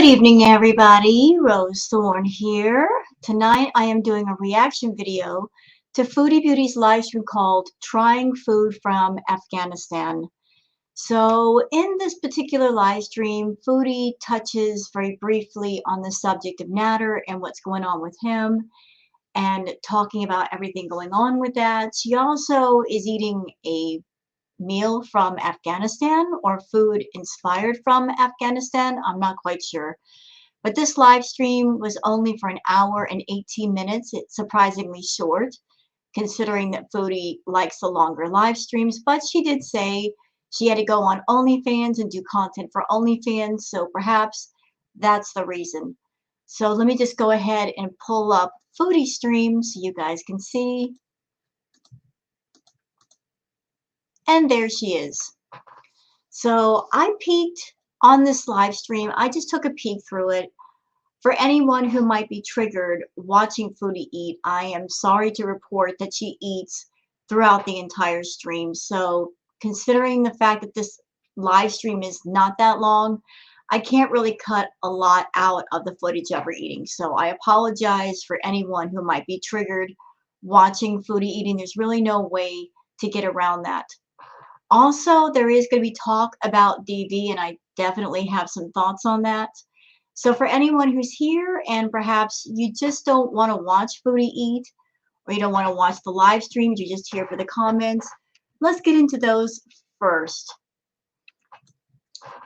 Good evening, everybody. Rose Thorn here. Tonight I am doing a reaction video to Foodie Beauty's live stream called Trying Food from Afghanistan. So in this particular live stream, Foodie touches very briefly on the subject of Nader and what's going on with him and talking about everything going on with that. She also is eating a meal from Afghanistan or food inspired from Afghanistan. I'm not quite sure. But this live stream was only for an hour and 18 minutes. It's surprisingly short, considering that Foodie likes the longer live streams. But she did say she had to go on OnlyFans and do content for OnlyFans, so perhaps that's the reason. So let me just go ahead and pull up Foodie stream so you guys can see. And there she is. So I peeked on this live stream. I just took a peek through it. For anyone who might be triggered watching Foodie eat, I am sorry to report that she eats throughout the entire stream. So considering the fact that this live stream is not that long, I can't really cut a lot out of the footage of her eating. So I apologize for anyone who might be triggered watching Foodie eating. There's really no way to get around that. Also, there is going to be talk about DV, and I definitely have some thoughts on that. So for anyone who's here and perhaps you just don't want to watch Foodie eat, or you don't want to watch the live streams, you're just here for the comments, let's get into those first.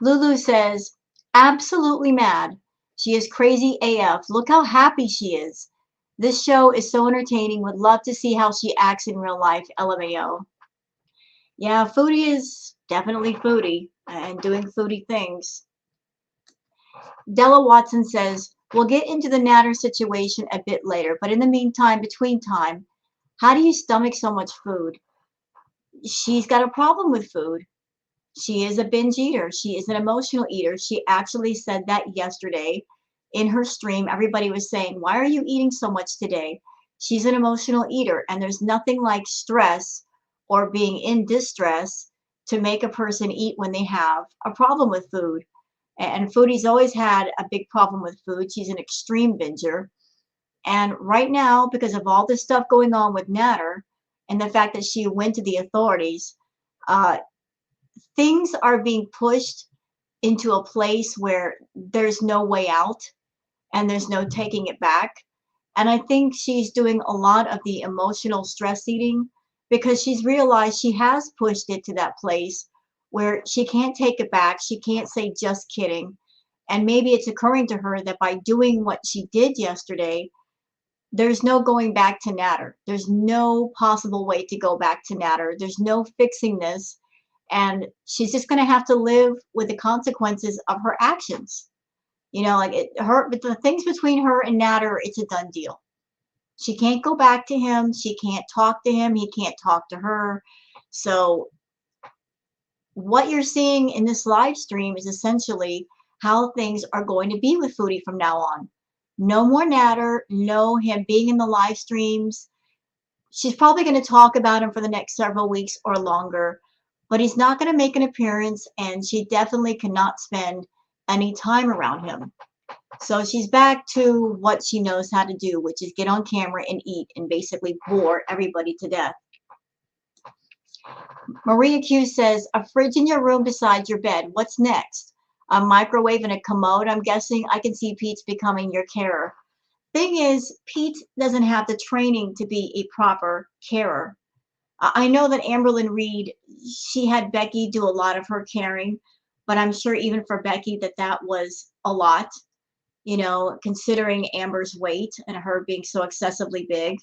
Lulu says, absolutely mad. She is crazy AF. Look how happy she is. This show is so entertaining. Would love to see how she acts in real life. LMAO. Yeah, Foodie is definitely Foodie and doing Foodie things. Della Watson says, we'll get into the Nader situation a bit later, but in the meantime, between time, how do you stomach so much food? She's got a problem with food. She is a binge eater. She is an emotional eater. She actually said that yesterday in her stream. Everybody was saying, why are you eating so much today? She's an emotional eater, and there's nothing like stress or being in distress to make a person eat when they have a problem with food. And Foodie's always had a big problem with food. She's an extreme binger. And right now, because of all this stuff going on with Nader and the fact that she went to the authorities, things are being pushed into a place where there's no way out and there's no taking it back. And I think she's doing a lot of the emotional stress eating because she's realized she has pushed it to that place where she can't take it back. She can't say just kidding. And maybe it's occurring to her that by doing what she did yesterday, there's no going back to Nader. There's no possible way to go back to Nader. There's no fixing this. And she's just going to have to live with the consequences of her actions. You know, like but the things between her and Nader, it's a done deal. She can't go back to him. She can't talk to him. He can't talk to her. So what you're seeing in this live stream is essentially how things are going to be with Foodie from now on. No more Nader, no him being in the live streams. She's probably going to talk about him for the next several weeks or longer, but he's not going to make an appearance, and she definitely cannot spend any time around him. So she's back to what she knows how to do, which is get on camera and eat and basically bore everybody to death. Maria Q says, a fridge in your room beside your bed. What's next? A microwave and a commode, I'm guessing. I can see Pete's becoming your carer. Thing is, Pete doesn't have the training to be a proper carer. I know that Amberlyn Reed, she had Becky do a lot of her caring, but I'm sure even for Becky that was a lot, you know, considering Amber's weight and her being so excessively big.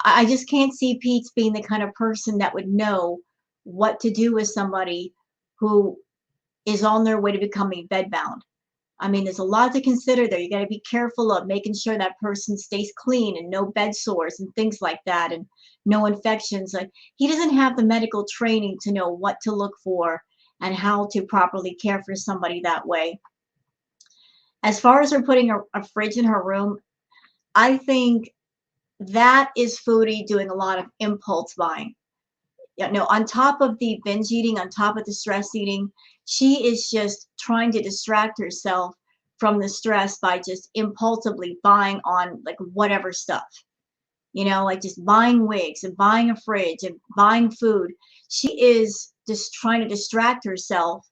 I just can't see Pete being the kind of person that would know what to do with somebody who is on their way to becoming bedbound. I mean, there's a lot to consider there. You got to be careful of making sure that person stays clean and no bed sores and things like that, and no infections. Like, he doesn't have the medical training to know what to look for and how to properly care for somebody that way. As far as her putting a fridge in her room, I think that is Foodie doing a lot of impulse buying. You know, on top of the binge eating, on top of the stress eating, she is just trying to distract herself from the stress by just impulsively buying on like whatever stuff, like just buying wigs and buying a fridge and buying food. She is just trying to distract herself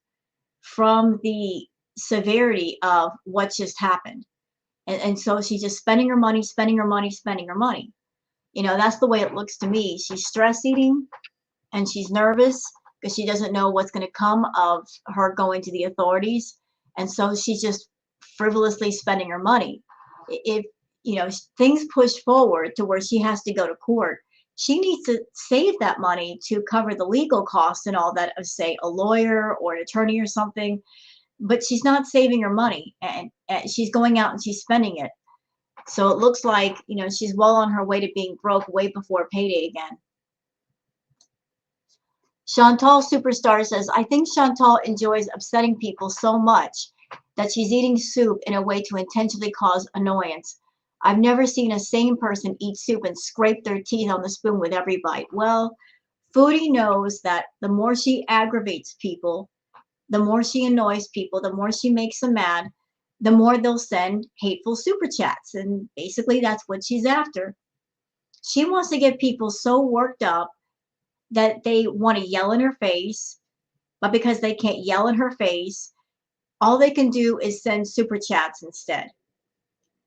from the severity of what just happened. And so she's just spending her money, spending her money, spending her money. That's the way it looks to me. She's stress eating and she's nervous because she doesn't know what's going to come of her going to the authorities. And so she's just frivolously spending her money. If, things push forward to where she has to go to court, she needs to save that money to cover the legal costs and all that of, say, a lawyer or an attorney or something. But she's not saving her money, and she's going out and she's spending it. So it looks like, she's well on her way to being broke way before payday again. Chantal Superstar says, I think Chantal enjoys upsetting people so much that she's eating soup in a way to intentionally cause annoyance. I've never seen a sane person eat soup and scrape their teeth on the spoon with every bite. Well, Foodie knows that the more she aggravates people, the more she annoys people, the more she makes them mad, the more they'll send hateful super chats. And basically that's what she's after. She wants to get people so worked up that they want to yell in her face, but because they can't yell in her face, all they can do is send super chats instead.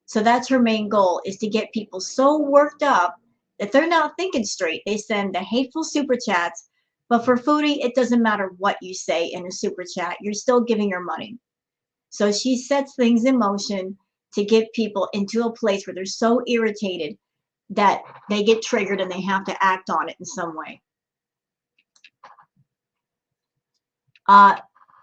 So that's her main goal, is to get people so worked up that they're not thinking straight. They send the hateful super chats, but for Foodie, it doesn't matter what you say in a super chat. You're still giving her money. So she sets things in motion to get people into a place where they're so irritated that they get triggered and they have to act on it in some way.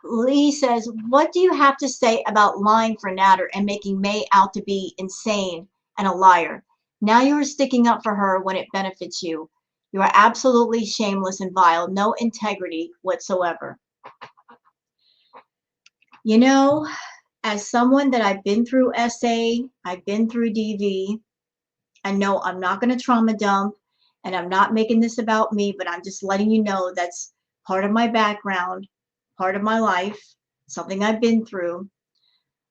Lee says, what do you have to say about lying for Natter and making May out to be insane and a liar? Now you are sticking up for her when it benefits you. You are absolutely shameless and vile, no integrity whatsoever. As someone that I've been through SA, I've been through DV, I know I'm not going to trauma dump, and I'm not making this about me, but I'm just letting you know that's part of my background, part of my life, something I've been through.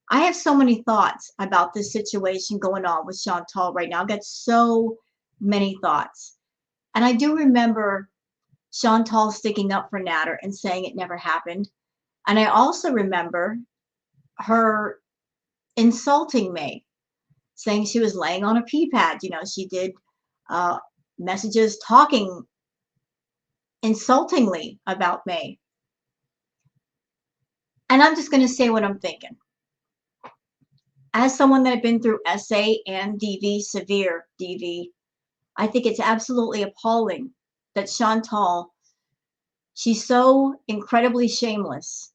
I have so many thoughts about this situation going on with Chantal right now. I've got so many thoughts. And I do remember Chantal sticking up for Natter and saying it never happened. And I also remember her insulting May, saying she was laying on a pee pad. She did messages talking insultingly about May. And I'm just going to say what I'm thinking. As someone that had been through SA and DV, severe DV, I think it's absolutely appalling that Chantal, she's so incredibly shameless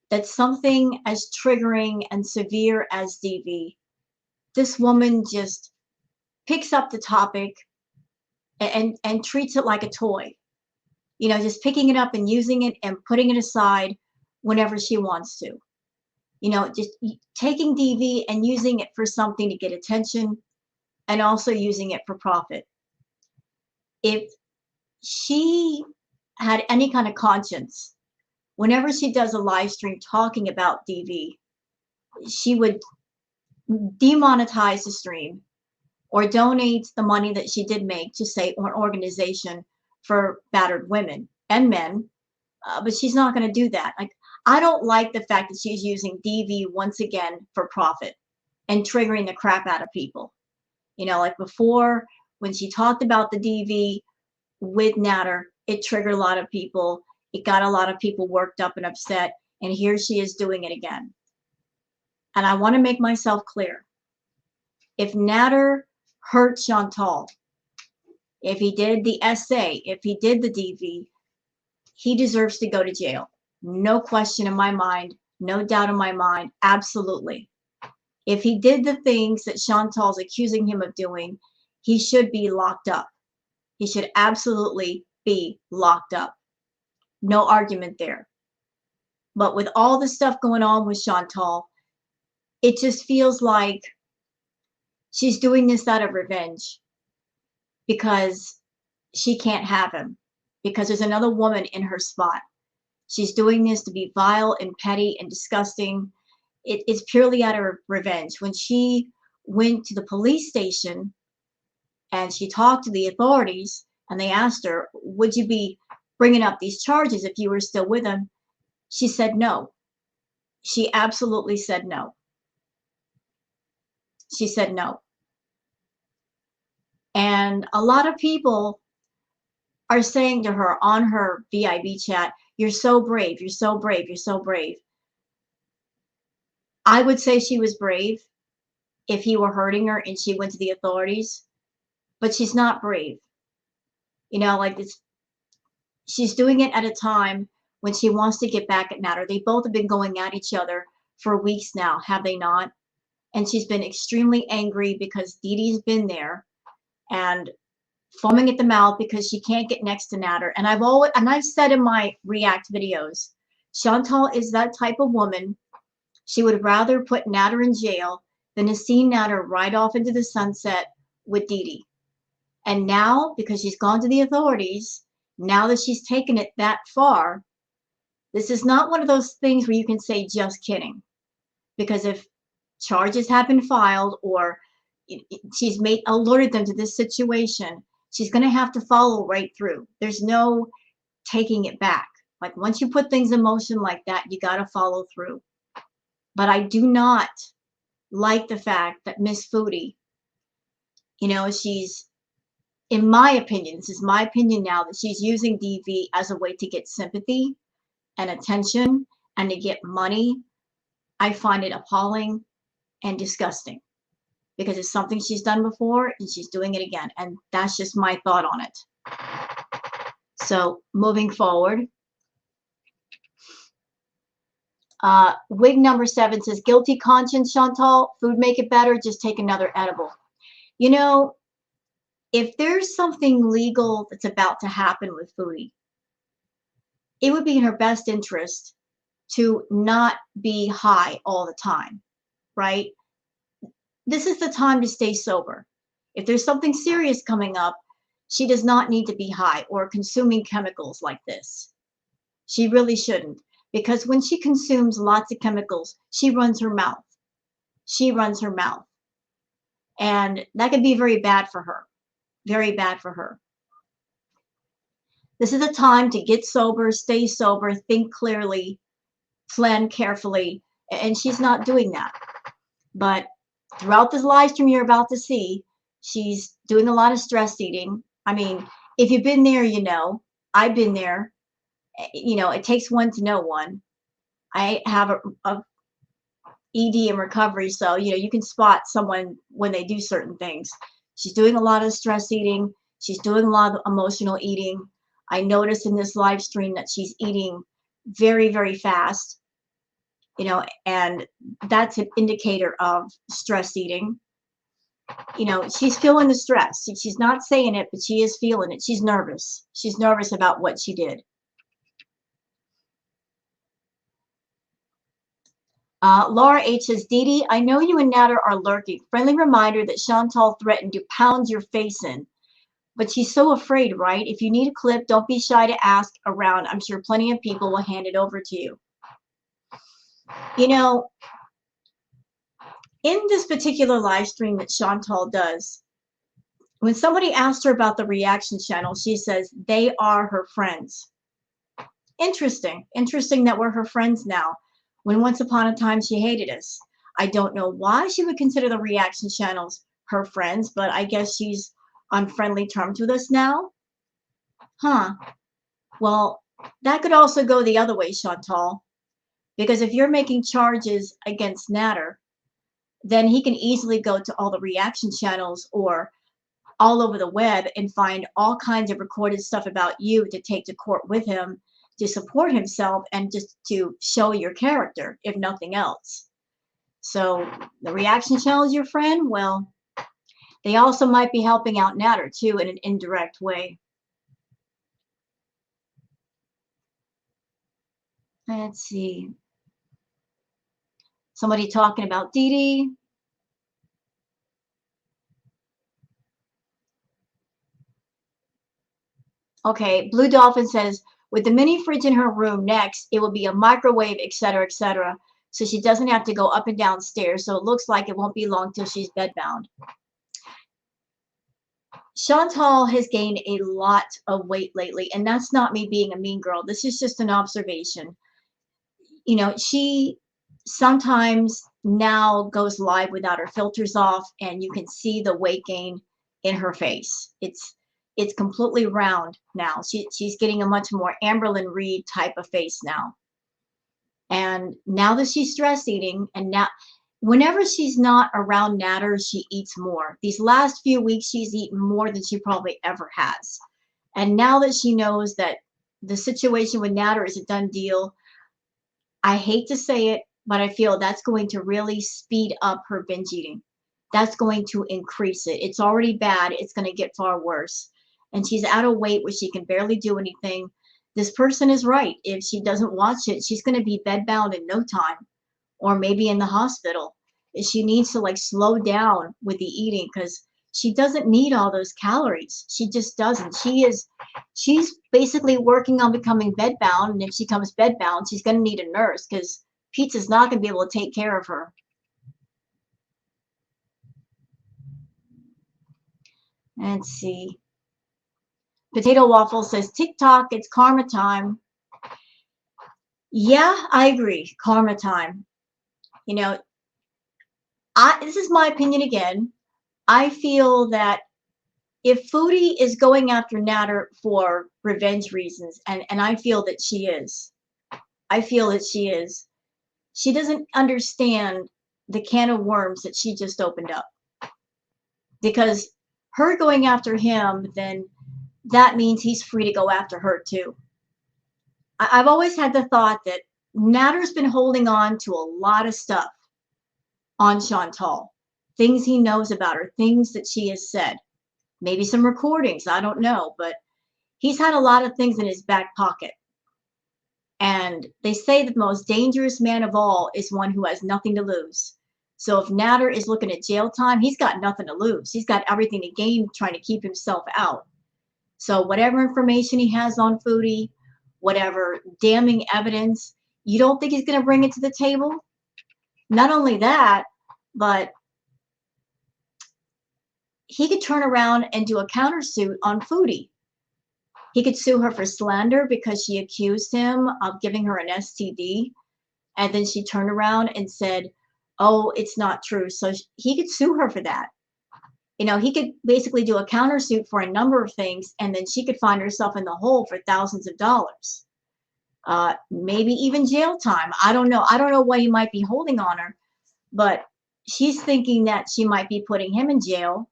that something as triggering and severe as DV, this woman just picks up the topic and treats it like a toy. Just picking it up and using it and putting it aside whenever she wants to. Just taking DV and using it for something to get attention and also using it for profit. If she had any kind of conscience, whenever she does a live stream talking about DV, she would demonetize the stream or donate the money that she did make to, say, an organization for battered women and men. But she's not going to do that. I don't like the fact that she's using DV once again for profit and triggering the crap out of people. Like before, when she talked about the DV with Natter, it triggered a lot of people. It got a lot of people worked up and upset. And here she is doing it again. And I want to make myself clear. If Natter hurt Chantal, if he did the SA, if he did the DV, he deserves to go to jail. No question in my mind, no doubt in my mind, absolutely. If he did the things that Chantal's accusing him of doing, he should be locked up. He should absolutely be locked up. No argument there. But with all the stuff going on with Chantal, it just feels like she's doing this out of revenge because she can't have him, because there's another woman in her spot. She's doing this to be vile and petty and disgusting It's purely out of revenge. When she went to the police station and she talked to the authorities and they asked her, would you be bringing up these charges if you were still with him? She said no. She absolutely said no. She said no. And a lot of people are saying to her on her VIB chat, you're so brave, you're so brave, you're so brave. I would say she was brave if he were hurting her and she went to the authorities, but she's not brave. You know, like it's, she's doing it at a time when she wants to get back at Natter. They both have been going at each other for weeks now, have they not? And she's been extremely angry because Dee Dee's been there and foaming at the mouth because she can't get next to Natter. And I've said in my React videos, Chantal is that type of woman. She would rather put Natter in jail than to see Natter ride off into the sunset with Dee Dee. And now, because she's gone to the authorities, now that she's taken it that far, this is not one of those things where you can say just kidding. Because if charges have been filed or she's alerted them to this situation, she's going to have to follow right through. There's no taking it back. Like once you put things in motion like that, you got to follow through. But I do not like the fact that Miss Foodie, you know, she's, in my opinion, this is my opinion now, that she's using DV as a way to get sympathy and attention and to get money. I find it appalling and disgusting because it's something she's done before and she's doing it again. And that's just my thought on it. So moving forward, wig number 7 says, guilty conscience, Chantal, food make it better, just take another edible. You know, if there's something legal that's about to happen with Foodie, it would be in her best interest to not be high all the time, right? This is the time to stay sober. If there's something serious coming up, she does not need to be high or consuming chemicals like this. She really shouldn't, because when she consumes lots of chemicals, she runs her mouth. She runs her mouth. And that could be very bad for her. Very bad for her. This is a time to get sober, stay sober, think clearly, plan carefully, and she's not doing that. But throughout this live stream you're about to see, she's doing a lot of stress eating. I mean, if you've been there, you know. I've been there. You know, it takes one to know one. I have a ED in recovery, so you know you can spot someone when they do certain things. She's doing a lot of stress eating. She's doing a lot of emotional eating. I noticed in this live stream that she's eating very, very fast, you know, and that's an indicator of stress eating. You know, she's feeling the stress. She's not saying it, but she is feeling it. She's nervous. She's nervous about what she did. Laura H says, Dee Dee, I know you and Natter are lurking. Friendly reminder that Chantal threatened to pound your face in. But she's so afraid, right? If you need a clip, don't be shy to ask around. I'm sure plenty of people will hand it over to you. You know, in this particular live stream that Chantal does, when somebody asked her about the reaction channel, she says they are her friends. Interesting. Interesting that we're her friends now, when once upon a time she hated us. I don't know why she would consider the reaction channels her friends, but I guess she's on friendly terms with us now. Huh. Well, that could also go the other way, Chantal, because if you're making charges against Natter, then he can easily go to all the reaction channels or all over the web and find all kinds of recorded stuff about you to take to court with him to support himself and just to show your character, if nothing else. So the reaction channel is your friend? Well, they also might be helping out Natter too in an indirect way. Let's see. Somebody talking about Dee Dee. Okay, Blue Dolphin says, with the mini fridge in her room next, it will be a microwave, etc., etc. so she doesn't have to go up and down stairs. So it looks like it won't be long till she's bedbound. Chantal has gained a lot of weight lately, and that's not me being a mean girl. This is just an observation. You know, she sometimes now goes live without her filters off, and you can see the weight gain in her face. It's completely round now. She's getting a much more Amberlyn Reed type of face now. And now that she's stress eating, and now whenever she's not around Natter, she eats more. These last few weeks, she's eaten more than she probably ever has. And now that she knows that the situation with Natter is a done deal, I hate to say it, but I feel that's going to really speed up her binge eating. That's going to increase it. It's already bad. It's going to get far worse. And she's out of weight where she can barely do anything. This person is right. If she doesn't watch it, she's going to be bedbound in no time, or maybe in the hospital. She needs to like slow down with the eating, because she doesn't need all those calories. She just doesn't. She's basically working on becoming bedbound, and if she comes bedbound, she's going to need a nurse, because pizza's not going to be able to take care of her. Let's see. Potato Waffle says, TikTok, it's karma time. Yeah, I agree. Karma time. You know, this is my opinion again. I feel that if Foodie is going after Natter for revenge reasons, and I feel that she is, she doesn't understand the can of worms that she just opened up. Because her going after him, then that means he's free to go after her too. I've always had the thought that Natter's been holding on to a lot of stuff on Chantal. Things he knows about her, things that she has said. Maybe some recordings, I don't know, but he's had a lot of things in his back pocket. And they say that the most dangerous man of all is one who has nothing to lose. So if Natter is looking at jail time, he's got nothing to lose. He's got everything to gain trying to keep himself out. So whatever information he has on Foodie, whatever damning evidence, you don't think he's going to bring it to the table? Not only that, but he could turn around and do a countersuit on Foodie. He could sue her for slander because she accused him of giving her an STD. And then she turned around and said, oh, it's not true. So he could sue her for that. You know, he could basically do a countersuit for a number of things, and then she could find herself in the hole for thousands of dollars. Maybe even jail time. I don't know. I don't know what he might be holding on her, but she's thinking that she might be putting him in jail.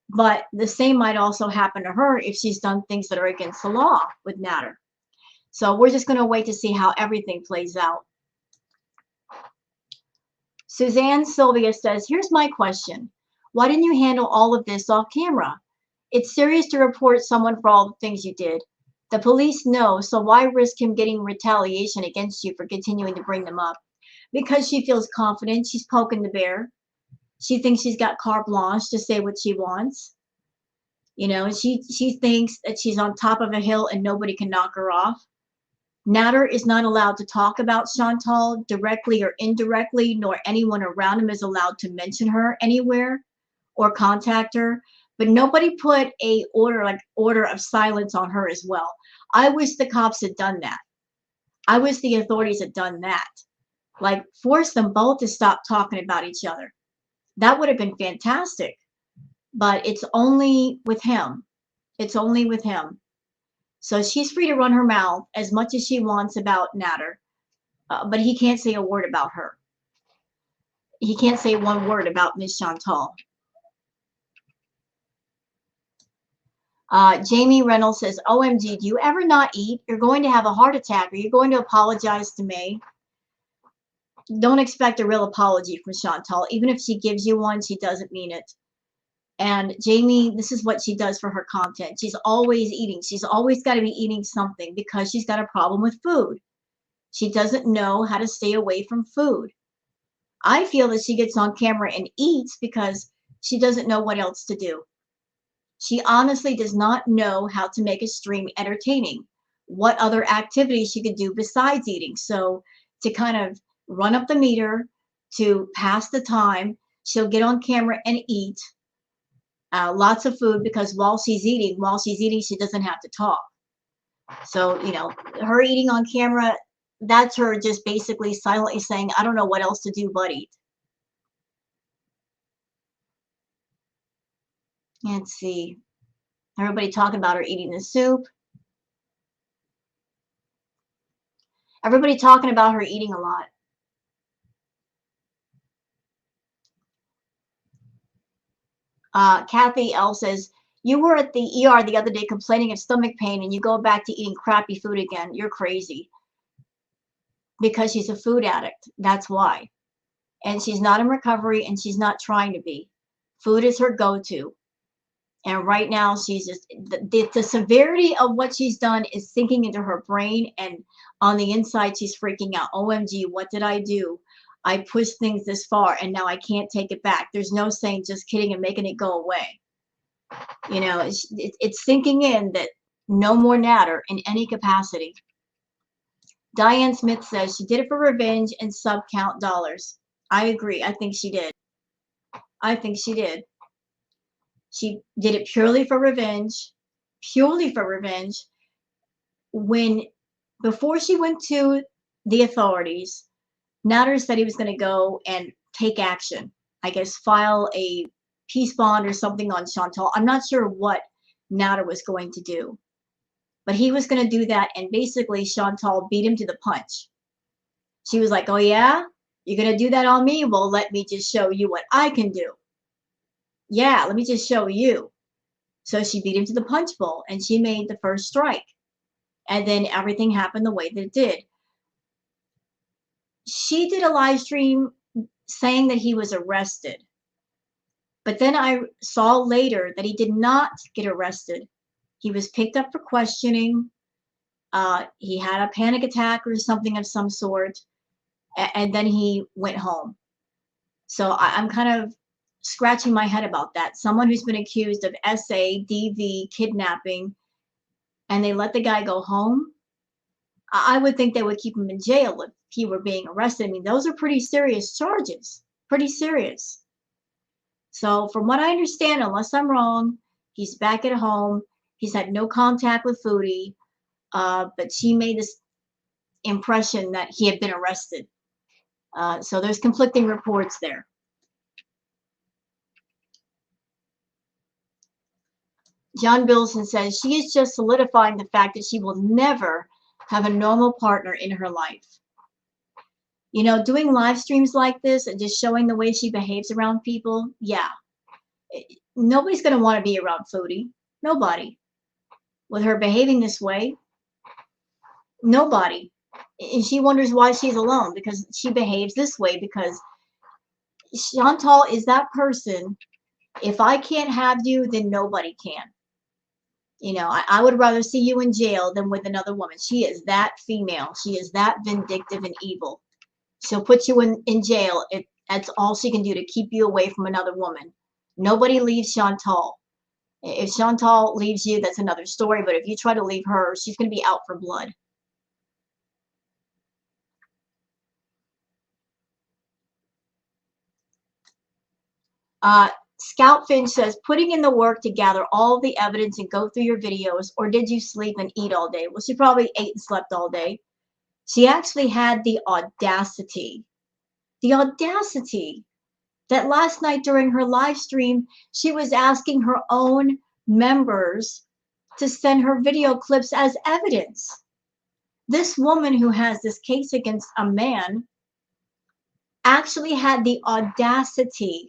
But the same might also happen to her if she's done things that are against the law with Natter. So we're just going to wait to see how everything plays out. Suzanne Sylvia says, here's my question. Why didn't you handle all of this off camera? It's serious to report someone for all the things you did. The police know, so why risk him getting retaliation against you for continuing to bring them up? Because she feels confident. She's poking the bear. She thinks she's got carte blanche to say what she wants. You know, she thinks that she's on top of a hill and nobody can knock her off. Natter is not allowed to talk about Chantal directly or indirectly, nor anyone around him is allowed to mention her anywhere or contact her. But nobody put a order of silence on her as well. I wish the cops had done that. I wish the authorities had done that. Like, force them both to stop talking about each other. That would have been fantastic. But it's only with him. It's only with him. So she's free to run her mouth as much as she wants about Natter. But he can't say a word about her. He can't say one word about Miss Chantal. Jamie Reynolds says, OMG, do you ever not eat? You're going to have a heart attack. Are you going to apologize to May? Don't expect a real apology from Chantal. Even if she gives you one, she doesn't mean it. And Jamie, this is what she does for her content. She's always eating. She's always got to be eating something because she's got a problem with food. She doesn't know how to stay away from food. I feel that she gets on camera and eats because she doesn't know what else to do. She honestly does not know how to make a stream entertaining, what other activities she could do besides eating. So to kind of run up the meter to pass the time. She'll get on camera and eat lots of food because while she's eating, she doesn't have to talk. So, you know, her eating on camera, that's her just basically silently saying, I don't know what else to do but eat. Let's see. Everybody talking about her eating the soup. Everybody talking about her eating a lot. Kathy L says, you were at the ER the other day complaining of stomach pain and you go back to eating crappy food again. You're crazy. Because she's a food addict. That's why. And she's not in recovery and she's not trying to be. Food is her go-to. And right now she's just, the severity of what she's done is sinking into her brain, and on the inside she's freaking out. OMG, what did I do? I pushed things this far and now I can't take it back. There's no saying just kidding and making it go away. You know, it's sinking in that no more natter in any capacity. Diane Smith says she did it for revenge and sub count dollars. I agree. I think she did. I think she did. She did it purely for revenge. Purely for revenge. Before she went to the authorities, Natter said he was going to go and take action. I guess file a peace bond or something on Chantal. I'm not sure what Natter was going to do. But he was going to do that, and basically Chantal beat him to the punch. She was like, oh yeah? You're going to do that on me? Well, let me just show you what I can do. Yeah, let me just show you. So she beat him to the punch bowl, and she made the first strike. And then everything happened the way that it did. She did a live stream saying that he was arrested. But then I saw later that he did not get arrested. He was picked up for questioning. He had a panic attack or something of some sort. And then he went home. So I'm kind of scratching my head about that. Someone who's been accused of SA, DV, kidnapping, and they let the guy go home. I would think they would keep him in jail if he were being arrested. I mean, those are pretty serious charges. Pretty serious. So from what I understand, unless I'm wrong, he's back at home. He's had no contact with Foodie. But she made this impression that he had been arrested. So there's conflicting reports there. John Billson says she is just solidifying the fact that she will never have a normal partner in her life. You know, doing live streams like this and just showing the way she behaves around people, yeah. Nobody's going to want to be around Foodie. Nobody. With her behaving this way, nobody. And she wonders why she's alone, because she behaves this way, because Chantal is that person. If I can't have you, then nobody can. You know, I would rather see you in jail than with another woman. She is that female. She is that vindictive and evil. She'll put you in jail if that's all she can do to keep you away from another woman. Nobody leaves Chantal. If Chantal leaves you, that's another story. But if you try to leave her, she's going to be out for blood. Scout Finch says, putting in the work to gather all the evidence and go through your videos, or did you sleep and eat all day? Well, she probably ate and slept all day. She actually had the audacity that last night during her live stream, she was asking her own members to send her video clips as evidence. This woman who has this case against a man actually had the audacity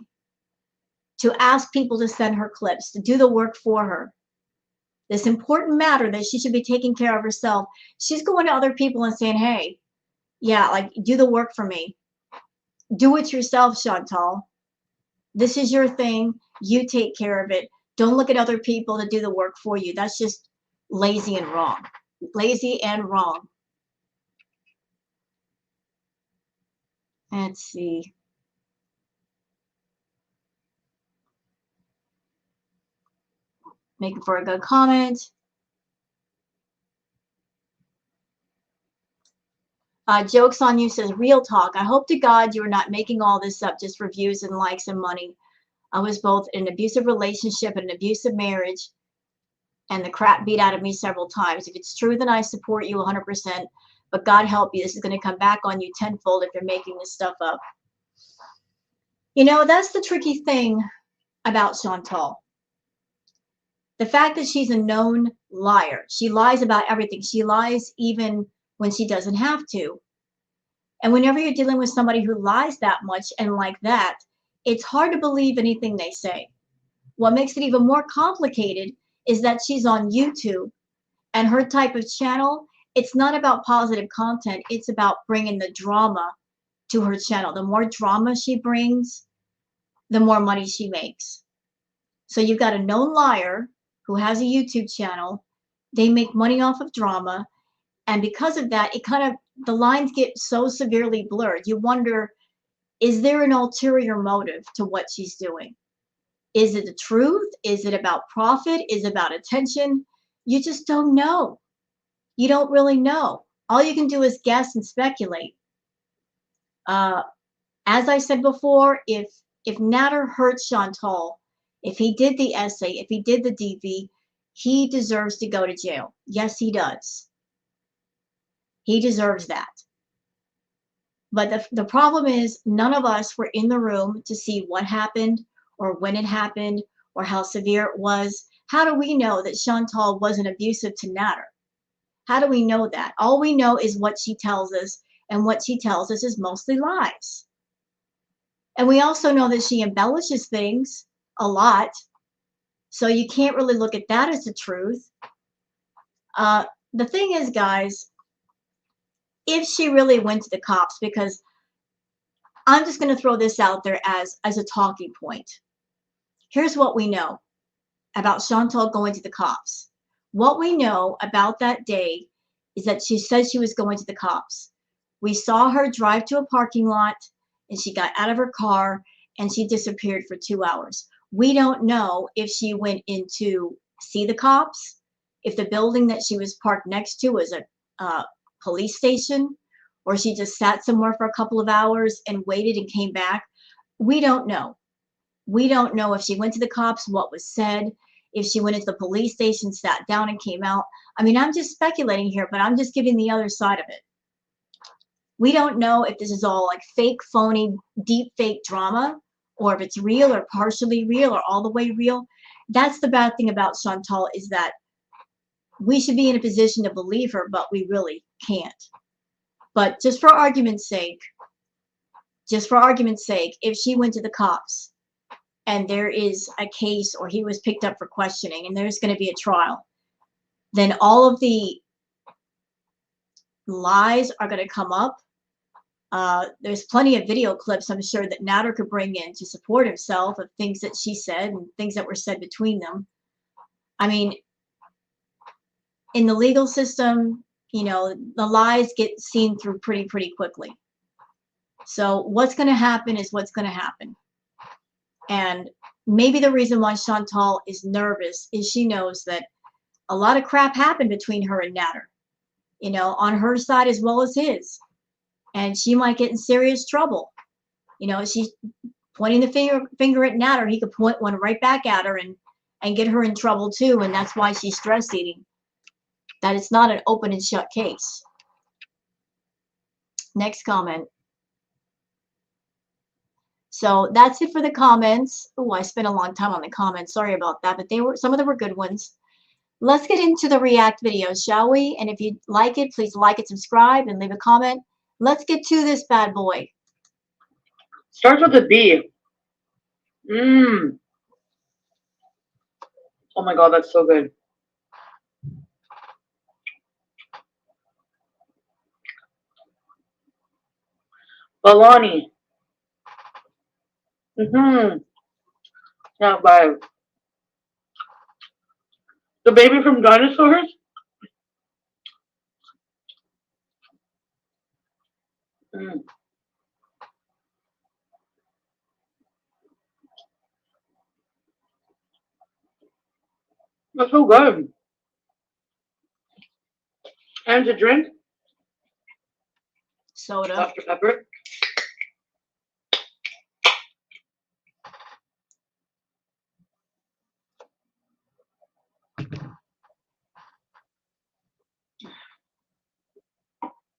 to ask people to send her clips, to do the work for her. This important matter that she should be taking care of herself. She's going to other people and saying, hey, yeah, like, do the work for me. Do it yourself, Chantal. This is your thing. You take care of it. Don't look at other people to do the work for you. That's just lazy and wrong. Lazy and wrong. Let's see. Making for a good comment. Jokes on You says, real talk. I hope to God you are not making all this up just for views and likes and money. I was both in an abusive relationship and an abusive marriage, and the crap beat out of me several times. If it's true, then I support you 100%. But God help you, this is going to come back on you tenfold if you're making this stuff up. You know, that's the tricky thing about Chantal. The fact that she's a known liar. She lies about everything. She lies even when she doesn't have to. And whenever you're dealing with somebody who lies that much and like that, it's hard to believe anything they say. What makes it even more complicated is that she's on YouTube, and her type of channel, it's not about positive content. It's about bringing the drama to her channel. The more drama she brings, the more money she makes. So you've got a known liar who has a YouTube channel. They make money off of drama. And because of that, the lines get so severely blurred. You wonder, is there an ulterior motive to what she's doing? Is it the truth? Is it about profit? Is it about attention? You just don't know. You don't really know. All you can do is guess and speculate. As I said before, if Natter hurt Chantal, if he did the essay, if he did the DV, he deserves to go to jail. Yes, he does. He deserves that. But the problem is none of us were in the room to see what happened or when it happened or how severe it was. How do we know that Chantal wasn't abusive to Natter? How do we know that? All we know is what she tells us, and what she tells us is mostly lies. And we also know that she embellishes things a lot, so you can't really look at that as the truth. The thing is, guys, if she really went to the cops, because I'm just going to throw this out there as a talking point. Here's what we know about Chantal going to the cops. What we know about that day is that she said she was going to the cops. We saw her drive to a parking lot, and she got out of her car, and she disappeared for 2 hours. We don't know if she went in to see the cops, if the building that she was parked next to was a police station, or she just sat somewhere for a couple of hours and waited and came back. We don't know. We don't know if she went to the cops, what was said, if she went into the police station, sat down and came out. I mean, I'm just speculating here, but I'm just giving the other side of it. We don't know if this is all like fake, phony, deep fake drama, or if it's real or partially real or all the way real. That's the bad thing about Chantal, is that we should be in a position to believe her, but we really can't. But just for argument's sake, if she went to the cops and there is a case, or he was picked up for questioning and there's going to be a trial, then all of the lies are going to come up. There's plenty of video clips, I'm sure, that Natter could bring in to support himself, of things that she said and things that were said between them. I mean, in the legal system, you know, the lies get seen through pretty quickly. So what's going to happen is what's going to happen. And maybe the reason why Chantal is nervous is she knows that a lot of crap happened between her and Natter, you know, on her side as well as his. And she might get in serious trouble. You know, she's pointing the finger at Natter. He could point one right back at her and get her in trouble too. And that's why she's stress eating. That it's not an open and shut case. Next comment. So that's it for the comments. Oh, I spent a long time on the comments. Sorry about that, but some of them were good ones. Let's get into the React videos, shall we? And if you like it, please like it, subscribe, and leave a comment. Let's get to this bad boy. Starts with a B. Oh my god, that's so good. Balani. Not bad. The baby from Dinosaurs? That's so good. And to drink? soda. Dr. Pepper.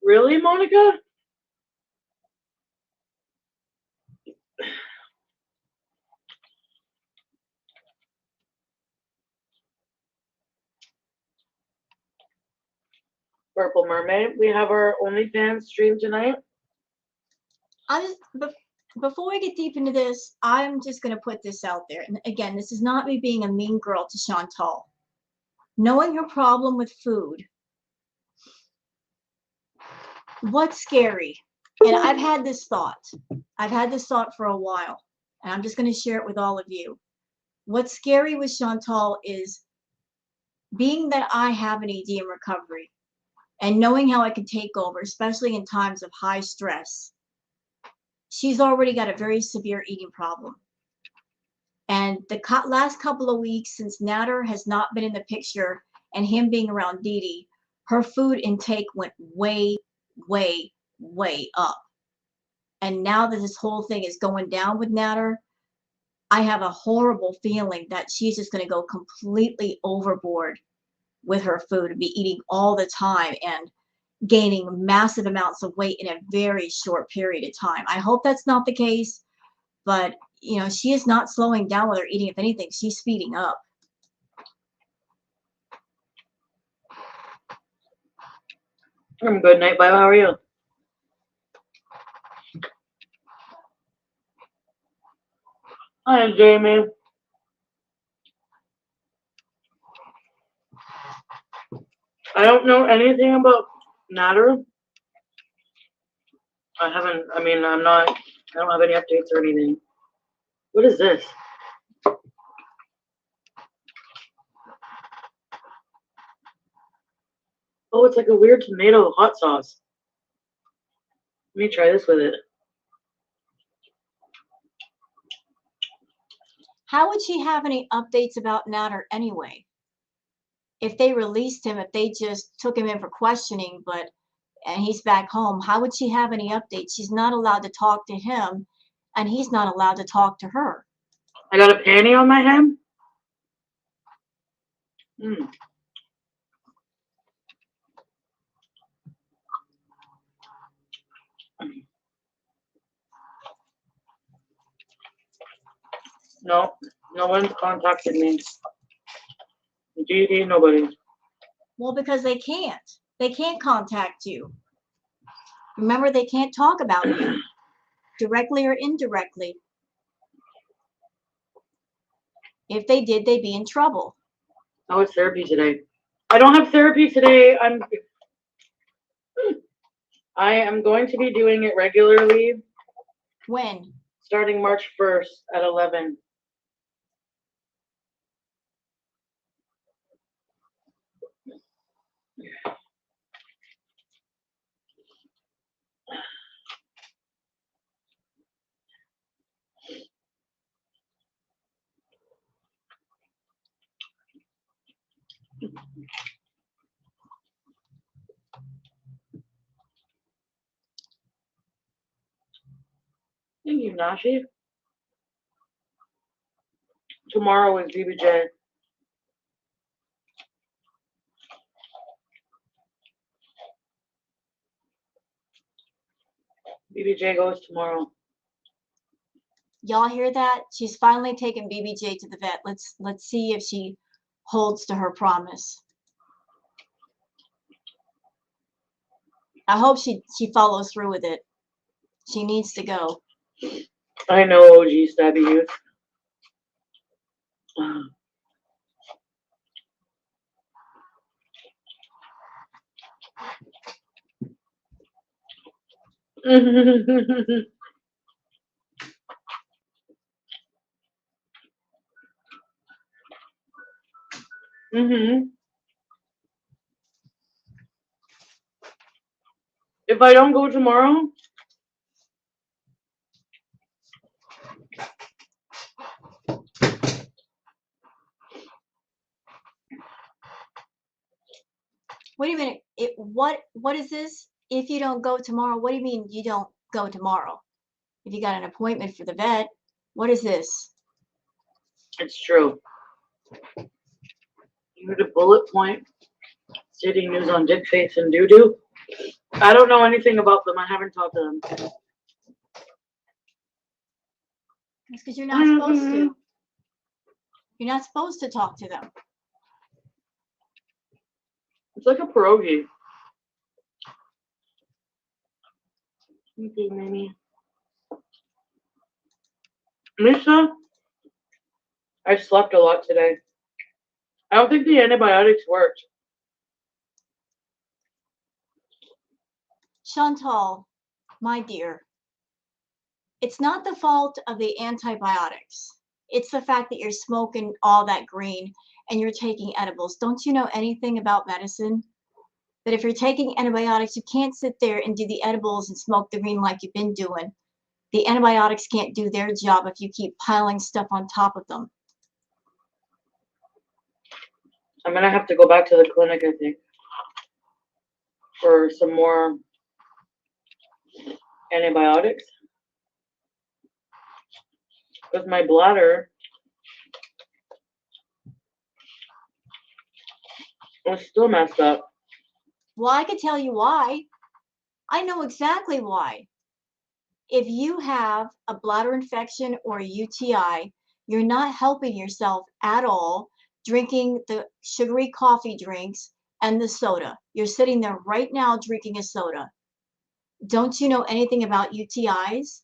Really, Monica? Purple Mermaid. We have our OnlyFans stream tonight. Before we get deep into this, I'm just going to put this out there. And again, this is not me being a mean girl to Chantal. Knowing her problem with food, what's scary? And I've had this thought. I've had this thought for a while, and I'm just going to share it with all of you. What's scary with Chantal is being that I have an ED in recovery and knowing how it can take over, especially in times of high stress. She's already got a very severe eating problem. And the last couple of weeks, since Nader has not been in the picture and him being around Dee Dee, her food intake went way, way, way up. And now that this whole thing is going down with Nader, I have a horrible feeling that she's just going to go completely overboard with her food and be eating all the time and gaining massive amounts of weight in a very short period of time. I hope that's not the case, but you know, she is not slowing down with her eating. If anything, she's speeding up. I'm good night, bye. How are you? Hi, Jamie. I don't know anything about Nader. I don't have any updates or anything. What is this? Oh, it's like a weird tomato hot sauce. Let me try this with it. How would she have any updates about Nader anyway? If they released him, if they just took him in for questioning, and he's back home, how would she have any updates? She's not allowed to talk to him, and he's not allowed to talk to her. I got a panty on my head. No, no one's contacted me. GD, nobody. Well, because they can't. They can't contact you. Remember, they can't talk about you, directly or indirectly. If they did, they'd be in trouble. Oh, it's therapy today. I don't have therapy today. I am going to be doing it regularly. When? Starting March 1st at 11. Thank you, Nashi. Tomorrow is BBJ. BBJ goes tomorrow. Y'all hear that? She's finally taken BBJ to the vet. Let's see if she holds to her promise. I hope she follows through with it. She needs to go. I know, OG Stabby Youth. If I don't go tomorrow, Wait a minute. What is this? If you don't go tomorrow, what do you mean you don't go tomorrow? If you got an appointment for the vet, what is this? It's true. You heard a bullet point stating news on Dick Face and Doo Doo. I don't know anything about them. I haven't talked to them. It's because you're not supposed to. You're not supposed to talk to them. It's like a pierogi. Thank you, Mimi. Lisa, I slept a lot today. I don't think the antibiotics worked. Chantal, my dear, it's not the fault of the antibiotics. It's the fact that you're smoking all that green and you're taking edibles. Don't you know anything about medicine? That if you're taking antibiotics, you can't sit there and do the edibles and smoke the green like you've been doing. The antibiotics can't do their job if you keep piling stuff on top of them. I'm gonna have to go back to the clinic, I think, for some more antibiotics. Because my bladder was still messed up. Well, I could tell you why. I know exactly why. If you have a bladder infection or a UTI, you're not helping yourself at all drinking the sugary coffee drinks and the soda. You're sitting there right now drinking a soda. Don't you know anything about UTIs?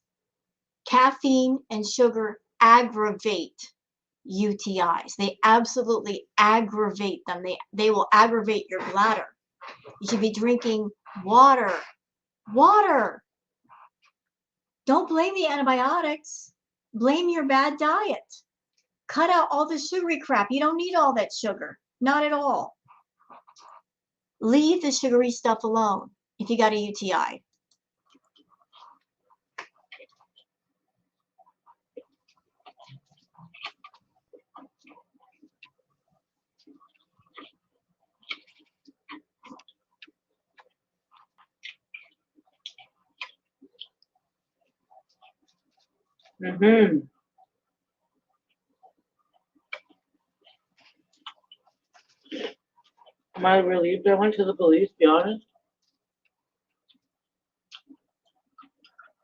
Caffeine and sugar aggravate UTIs. They absolutely aggravate them. They will aggravate your bladder. You should be drinking water. Water. Don't blame the antibiotics. Blame your bad diet. Cut out all the sugary crap. You don't need all that sugar. Not at all. Leave the sugary stuff alone if you got a UTI. Mm-hmm. Am I relieved I went to the police, to be honest?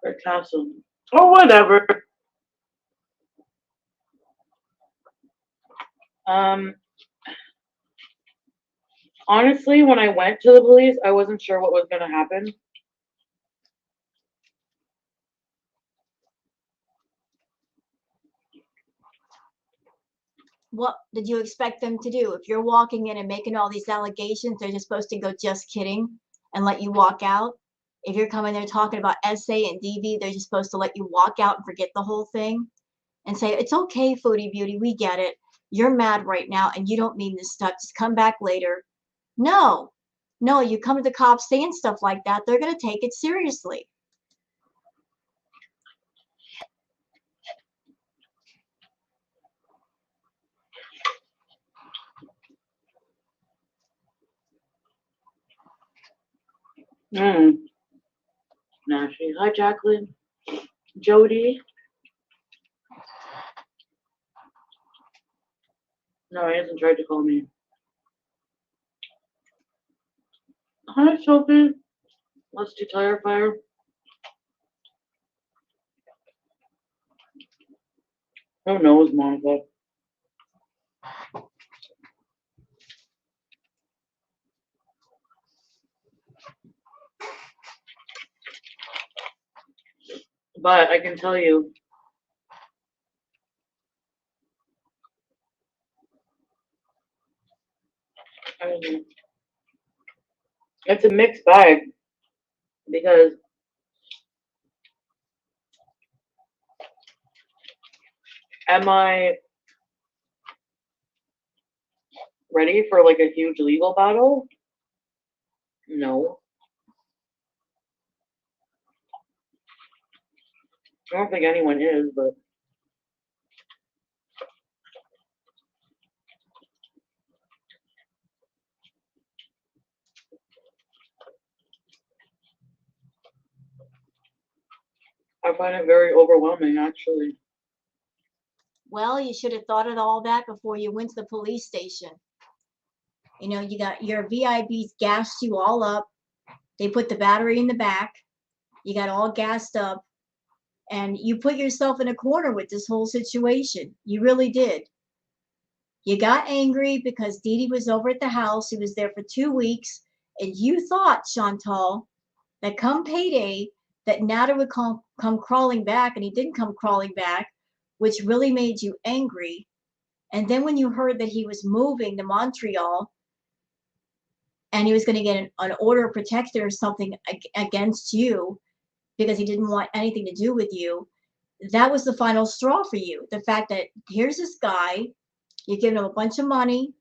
Or castle? Or whatever. Honestly, when I went to the police, I wasn't sure what was gonna happen. What did you expect them to do? If you're walking in and making all these allegations, they're just supposed to go, just kidding, and let you walk out. If you're coming there talking about SA and DV, they're just supposed to let you walk out and forget the whole thing and say, it's okay, Foodie Beauty, we get it. You're mad right now and you don't mean this stuff. Just come back later. No, no, you come to the cops saying stuff like that, they're going to take it seriously. Nasty. Hi, Jacqueline. Jody. No, he hasn't tried to call me. Hi, Sophie. Let's do tire fire. Who knows, Monica? But I can tell you, it's a mixed bag because am I ready for like a huge legal battle? No. I don't think anyone is, but I find it very overwhelming, actually. Well, you should have thought of all that before you went to the police station. You know, you got your VIBs gassed you all up. They put the battery in the back. You got all gassed up, and you put yourself in a corner with this whole situation. You really did. You got angry because Dee Dee was over at the house. He was there for 2 weeks, and you thought, Chantal, that come payday, that Nader would come crawling back, and he didn't come crawling back, which really made you angry. And then when you heard that he was moving to Montreal and he was going to get an order of protection or something against you because he didn't want anything to do with you, that was the final straw for you. The fact that here's this guy, you're giving him a bunch of money,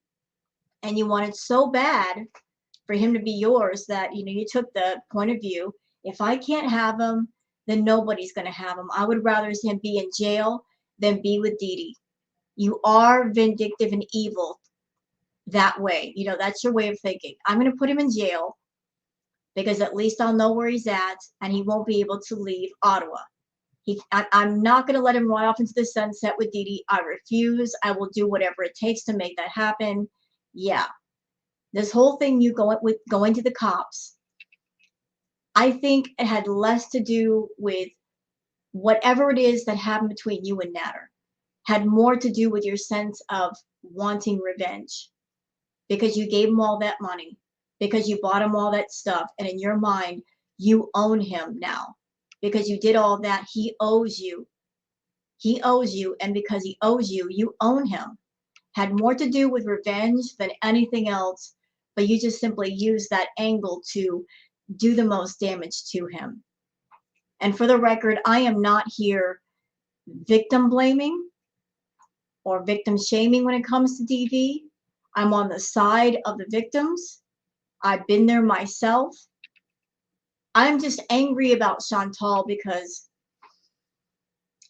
and you wanted so bad for him to be yours that you took the point of view, if I can't have him, then nobody's going to have him. I would rather him be in jail than be with Dee Dee. You are vindictive and evil that way. That's your way of thinking. I'm going to put him in jail because at least I'll know where he's at and he won't be able to leave Ottawa. I'm not going to let him run off into the sunset with Dee Dee. I refuse. I will do whatever it takes to make that happen. Yeah. This whole thing, you going to the cops, I think it had less to do with whatever it is that happened between you and Nader. Had more to do with your sense of wanting revenge because you gave him all that money, because you bought him all that stuff, and in your mind, you own him now. Because you did all that, he owes you. He owes you, and because he owes you, you own him. Had more to do with revenge than anything else, but you just simply used that angle to do the most damage to him. And for the record, I am not here victim blaming or victim shaming when it comes to DV. I'm on the side of the victims. I've been there myself. I'm just angry about Chantal because,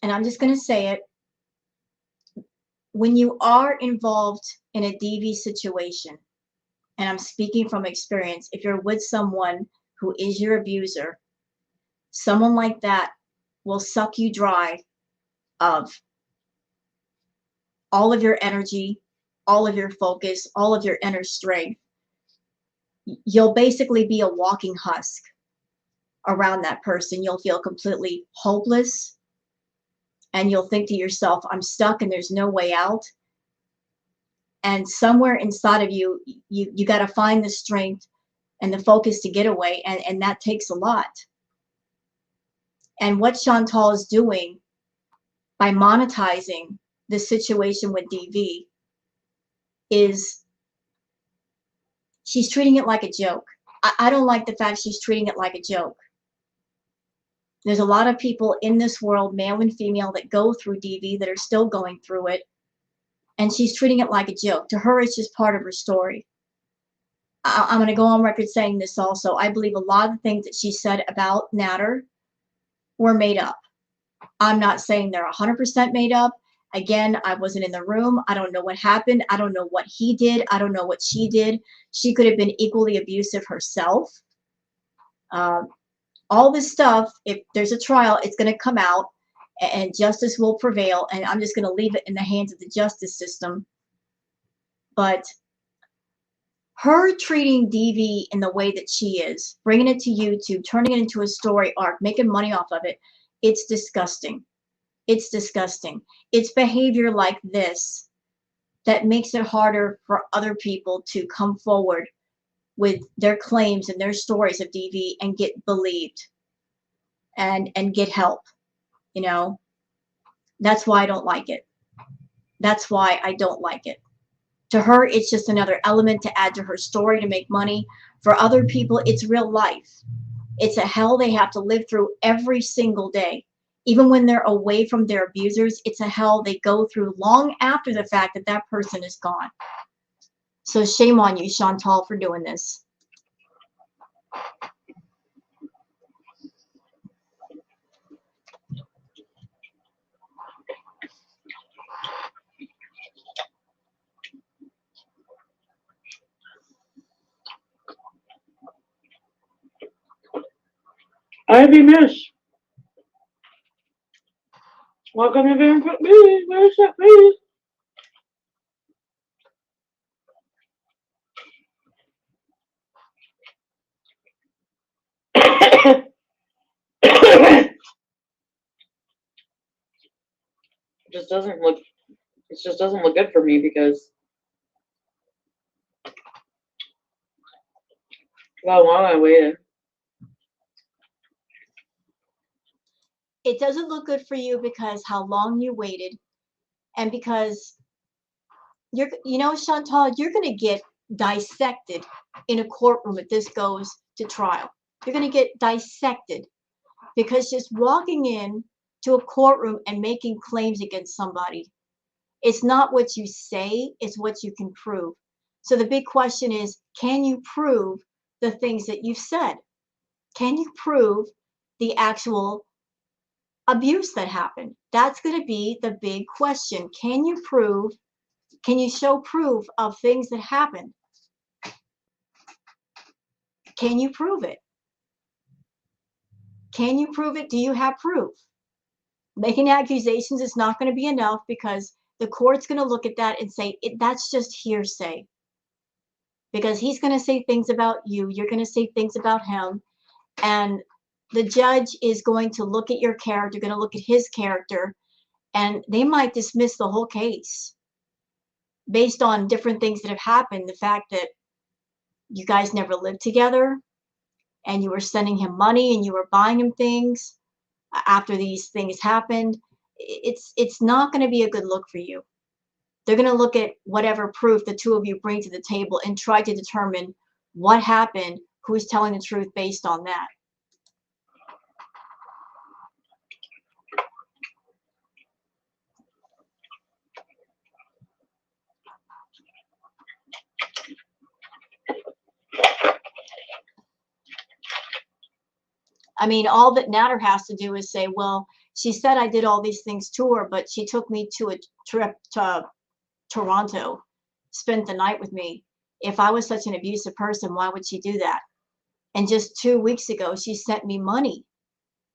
and I'm just going to say it, when you are involved in a DV situation, and I'm speaking from experience, if you're with someone who is your abuser, someone like that will suck you dry of all of your energy, all of your focus, all of your inner strength. You'll basically be a walking husk around that person. You'll feel completely hopeless, and you'll think to yourself, I'm stuck and there's no way out. And somewhere inside of you, you got to find the strength and the focus to get away, and that takes a lot. And what Chantal is doing by monetizing the situation with DV is she's treating it like a joke. I don't like the fact she's treating it like a joke. There's a lot of people in this world, male and female, that go through DV, that are still going through it, and she's treating it like a joke. To her, it's just part of her story. I'm going to go on record saying this also. I believe a lot of the things that she said about Nader were made up. I'm not saying they're 100% made up. Again, I wasn't in the room. I don't know what happened. I don't know what he did. I don't know what she did. She could have been equally abusive herself. All this stuff, if there's a trial, it's going to come out and justice will prevail. And I'm just going to leave it in the hands of the justice system. But her treating DV in the way that she is, bringing it to YouTube, turning it into a story arc, making money off of it, it's disgusting. It's disgusting. It's behavior like this that makes it harder for other people to come forward with their claims and their stories of DV and get believed and get help. That's why I don't like it. That's why I don't like it. To her, it's just another element to add to her story to make money. For other people, it's real life. It's a hell they have to live through every single day. Even when they're away from their abusers, it's a hell they go through long after the fact that that person is gone. So shame on you, Chantal, for doing this. Ivy Miss. Why come you didn't put me? Where's that me? It just doesn't look. It just doesn't look good for me because how long I waited. It doesn't look good for you because how long you waited, and because Chantal, you're going to get dissected in a courtroom if this goes to trial. You're going to get dissected because just walking in to a courtroom and making claims against somebody, it's not what you say, it's what you can prove. So the big question is, can you prove the things that you've said? Can you prove the actual abuse that happened? That's going to be the big question. Can you show proof of things that happened? Can you prove it? Can you prove it? Do you have proof? Making accusations is not going to be enough because the court's going to look at that and say, that's just hearsay. Because he's going to say things about you, you're going to say things about him, and the judge is going to look at your character, going to look at his character, and they might dismiss the whole case based on different things that have happened. The fact that you guys never lived together and you were sending him money and you were buying him things after these things happened, it's not going to be a good look for you. They're going to look at whatever proof the two of you bring to the table and try to determine what happened, who's telling the truth based on that. I mean, all that Natter has to do is say, well, she said I did all these things to her, but she took me to a trip to Toronto, spent the night with me. If I was such an abusive person, why would she do that? And just 2 weeks ago, she sent me money.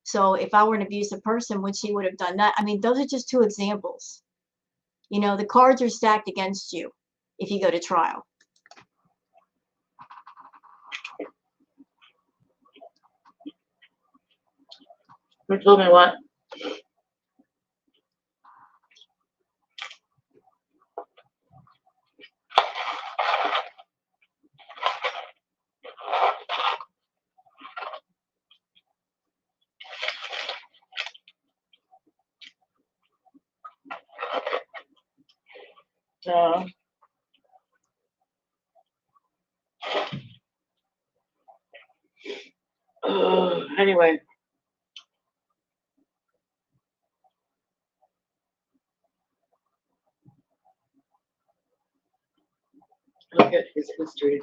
So if I were an abusive person, would she would have done that? I mean, those are just two examples. You know, the cards are stacked against you if you go to trial. You told me what? Anyway. Look at his history.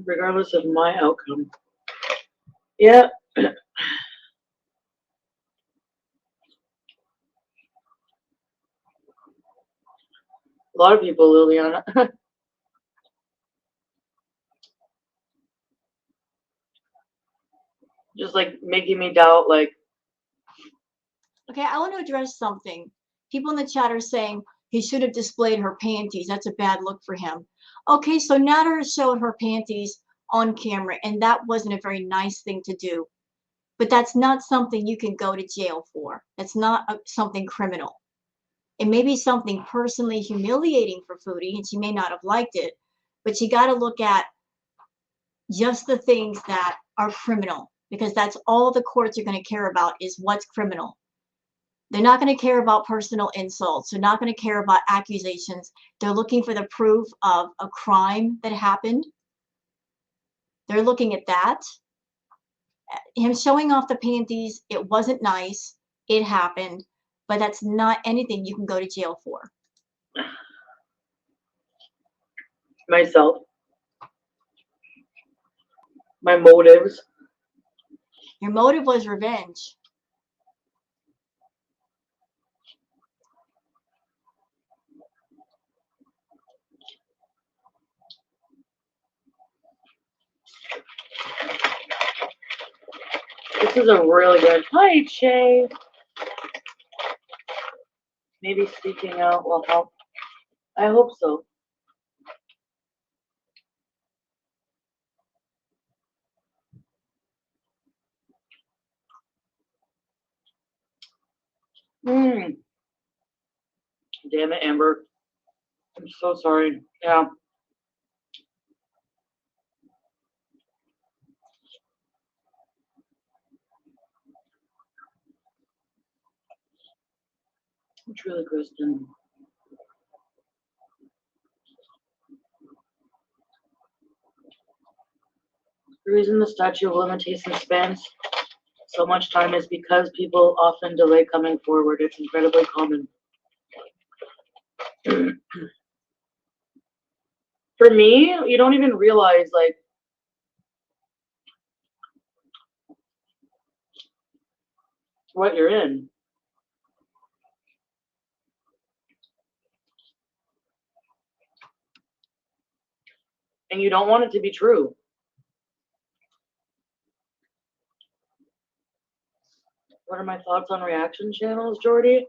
Regardless of my outcome. Yeah. A lot of people, Liliana. Just like making me doubt, like. Okay, I want to address something. People in the chat are saying he should have displayed her panties. That's a bad look for him. Okay, so Natter showed her panties on camera, and that wasn't a very nice thing to do. But that's not something you can go to jail for. That's not something criminal. It may be something personally humiliating for Foodie, and she may not have liked it, but you got to look at just the things that are criminal, because that's all the courts are going to care about is what's criminal. They're not going to care about personal insults. They're not going to care about accusations. They're looking for the proof of a crime that happened. They're looking at that. Him showing off the panties, it wasn't nice. It happened, but that's not anything you can go to jail for. Myself. My motives. Your motive was revenge. This is a really good. Hi, Shay. Maybe speaking out will help. I hope so. Damn it, Amber. I'm so sorry. Yeah. Truly, Kristen. The reason the statute of limitations spans so much time is because people often delay coming forward. It's incredibly common. For me, you don't even realize like what you're in. And you don't want it to be true. What are my thoughts on reaction channels, Jordy?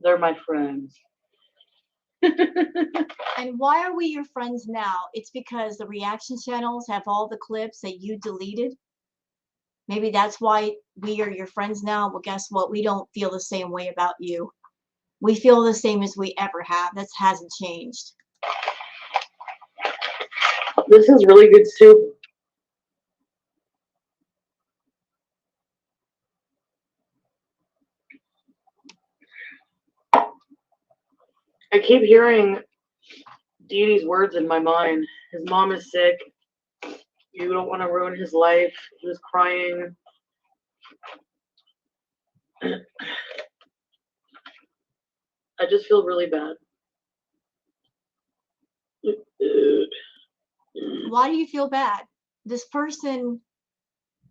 They're my friends. And why are we your friends now? It's because the reaction channels have all the clips that you deleted. Maybe that's why we are your friends now. Well, guess what? We don't feel the same way about you. We feel the same as we ever have. That hasn't changed. This is really good soup. I keep hearing Dee Dee's words in my mind. His mom is sick. You don't want to ruin his life. He was crying. I just feel really bad. Why do you feel bad? This person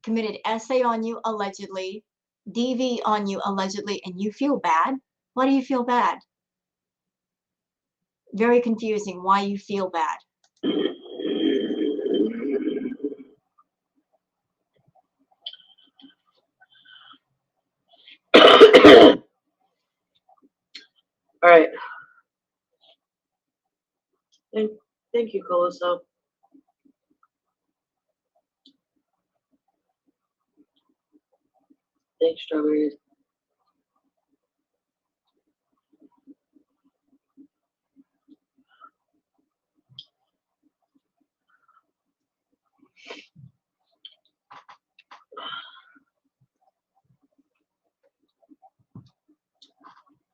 committed essay on you allegedly, DV on you allegedly, and you feel bad? Why do you feel bad? Very confusing why you feel bad. All right. Thank you, Coloso. Thanks, strawberries.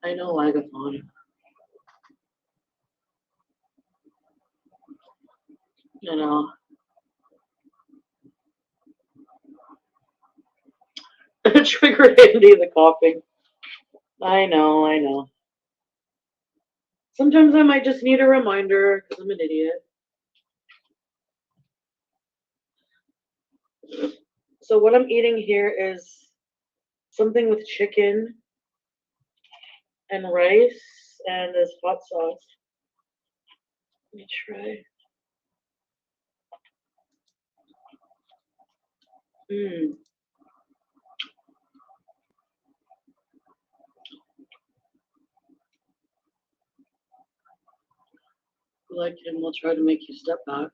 I know, Agathon. You know. Trigger Andy the coughing. I know. Sometimes I might just need a reminder because I'm an idiot. So what I'm eating here is something with chicken and rice and this hot sauce. Let me try. Like him, we'll try to make you step back.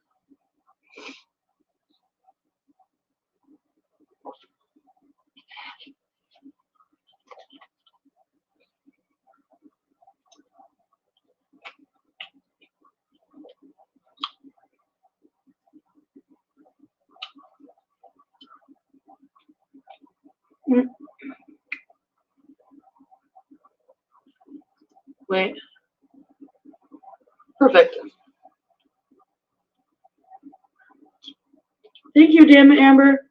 Wait. Perfect. Thank you, damn it, Amber.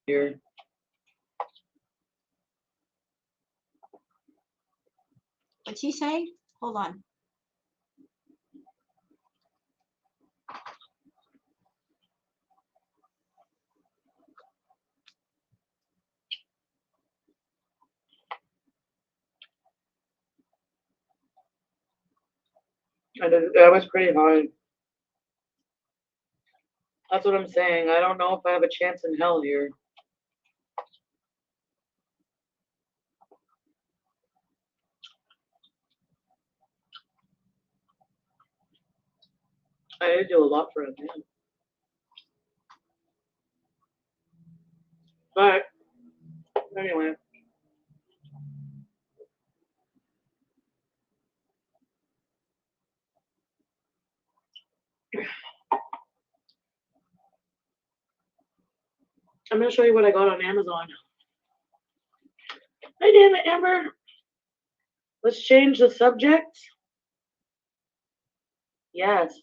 Here. What'd she say? Hold on. That was pretty hard. That's what I'm saying. I don't know if I have a chance in hell here. I did do a lot for him, yeah. But anyway. I'm gonna show you what I got on Amazon. Hey, damn it, Amber. Let's change the subject. Yes.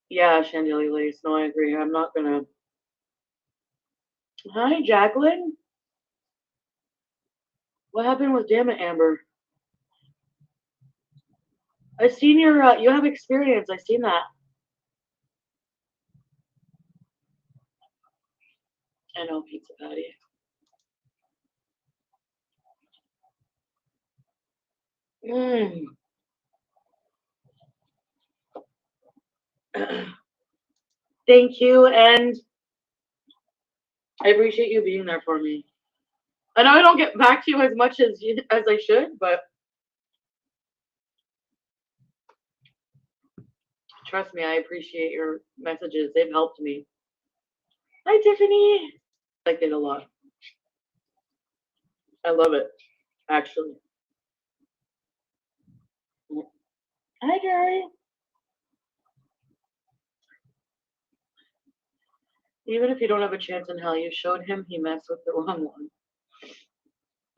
Yeah, Chandelier Lace. No, I agree. I'm not gonna. Hi, Jacqueline. What happened with Damn It, Amber? I seen your. You have experience. I seen that. I know, Pizza Patty. Mmm. Thank you, and I appreciate you being there for me. I know I don't get back to you as much as I should, but trust me, I appreciate your messages. They've helped me. Hi, Tiffany. I like it a lot. I love it, actually. Hi, Gary. Even if you don't have a chance in hell, you showed him he messed with the wrong one.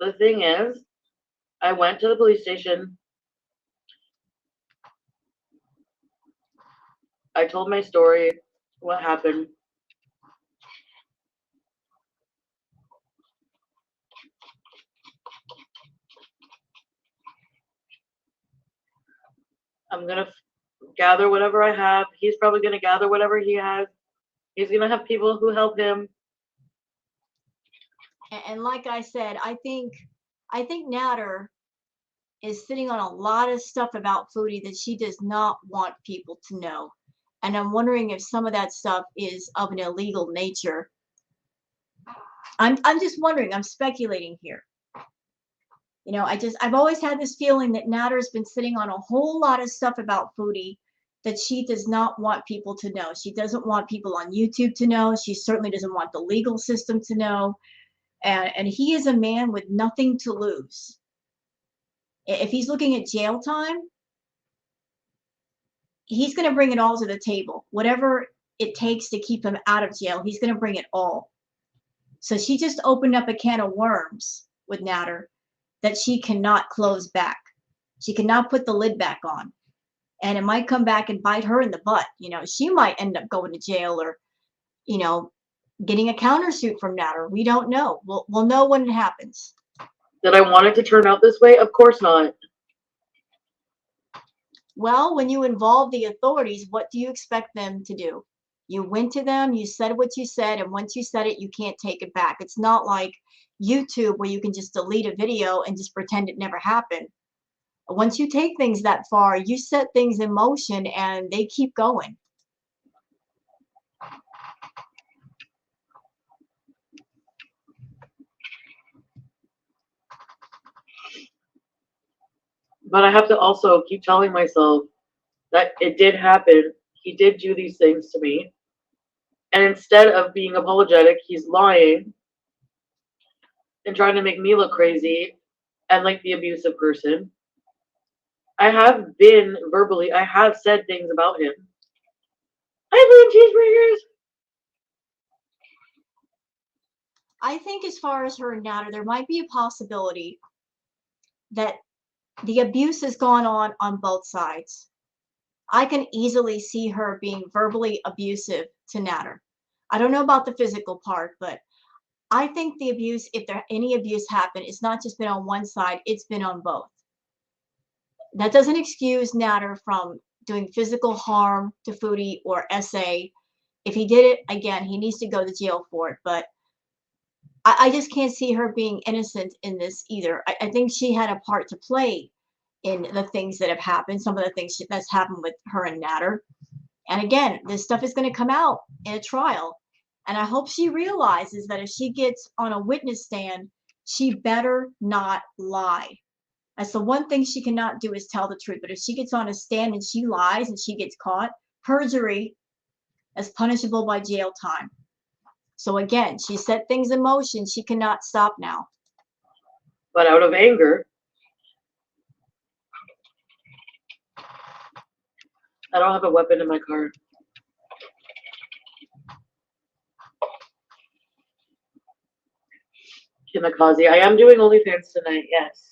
The thing is, I went to the police station. I told my story, what happened. I'm going to gather whatever I have. He's probably going to gather whatever he has. He's going to have people who help him. And like I said, I think Natter is sitting on a lot of stuff about Foodie that she does not want people to know. And I'm wondering if some of that stuff is of an illegal nature. I'm just wondering, I'm speculating here. You know, I've always had this feeling that Natter's been sitting on a whole lot of stuff about Foodie that she does not want people to know. She doesn't want people on YouTube to know. She certainly doesn't want the legal system to know. And he is a man with nothing to lose. If he's looking at jail time, he's going to bring it all to the table. Whatever it takes to keep him out of jail, he's going to bring it all. So she just opened up a can of worms with Natter that she cannot close back. She cannot put the lid back on. And it might come back and bite her in the butt. You know, she might end up going to jail or, you know, getting a countersuit from Natter. We don't know. We'll know when it happens. Did I want it to turn out this way? Of course not. Well, when you involve the authorities, what do you expect them to do? You went to them, you said what you said, and once you said it, you can't take it back. It's not like YouTube where you can just delete a video and just pretend it never happened. Once you take things that far, you set things in motion and they keep going. But I have to also keep telling myself that it did happen. He did do these things to me. And instead of being apologetic, he's lying and trying to make me look crazy and like the abusive person. I have been verbally, I have said things about him. I bring cheeseburgers. I think as far as her and Natter, there might be a possibility that the abuse has gone on both sides. I can easily see her being verbally abusive to Natter. I don't know about the physical part, but I think the abuse, if there any abuse happened, it's not just been on one side, it's been on both. That doesn't excuse Natter from doing physical harm to Foodie or SA. If he did it, again, he needs to go to jail for it. But I just can't see her being innocent in this either. I think she had a part to play in the things that have happened, some of the things that's happened with her and Natter. And again, this stuff is going to come out in a trial. And I hope she realizes that if she gets on a witness stand, she better not lie. That's the one thing she cannot do, is tell the truth. But if she gets on a stand and she lies and she gets caught, perjury is punishable by jail time. So again, she set things in motion. She cannot stop now. But out of anger, I don't have a weapon in my car. Kimikaze. I am doing OnlyFans tonight, yes.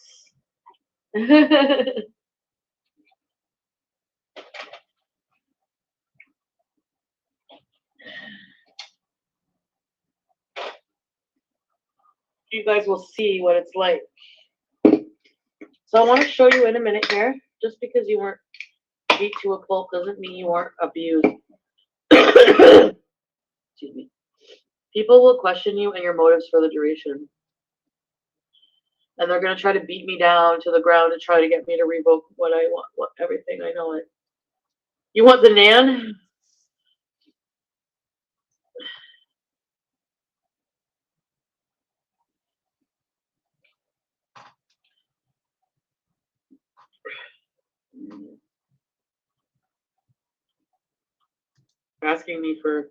You guys will see what it's like. So I want to show you in a minute here. Just because you weren't beat to a pulp doesn't mean you weren't abused. Excuse me. People will question you and your motives for the duration. And they're going to try to beat me down to the ground and try to get me to revoke what I want, everything. I know it. You want the Nan? Asking me for...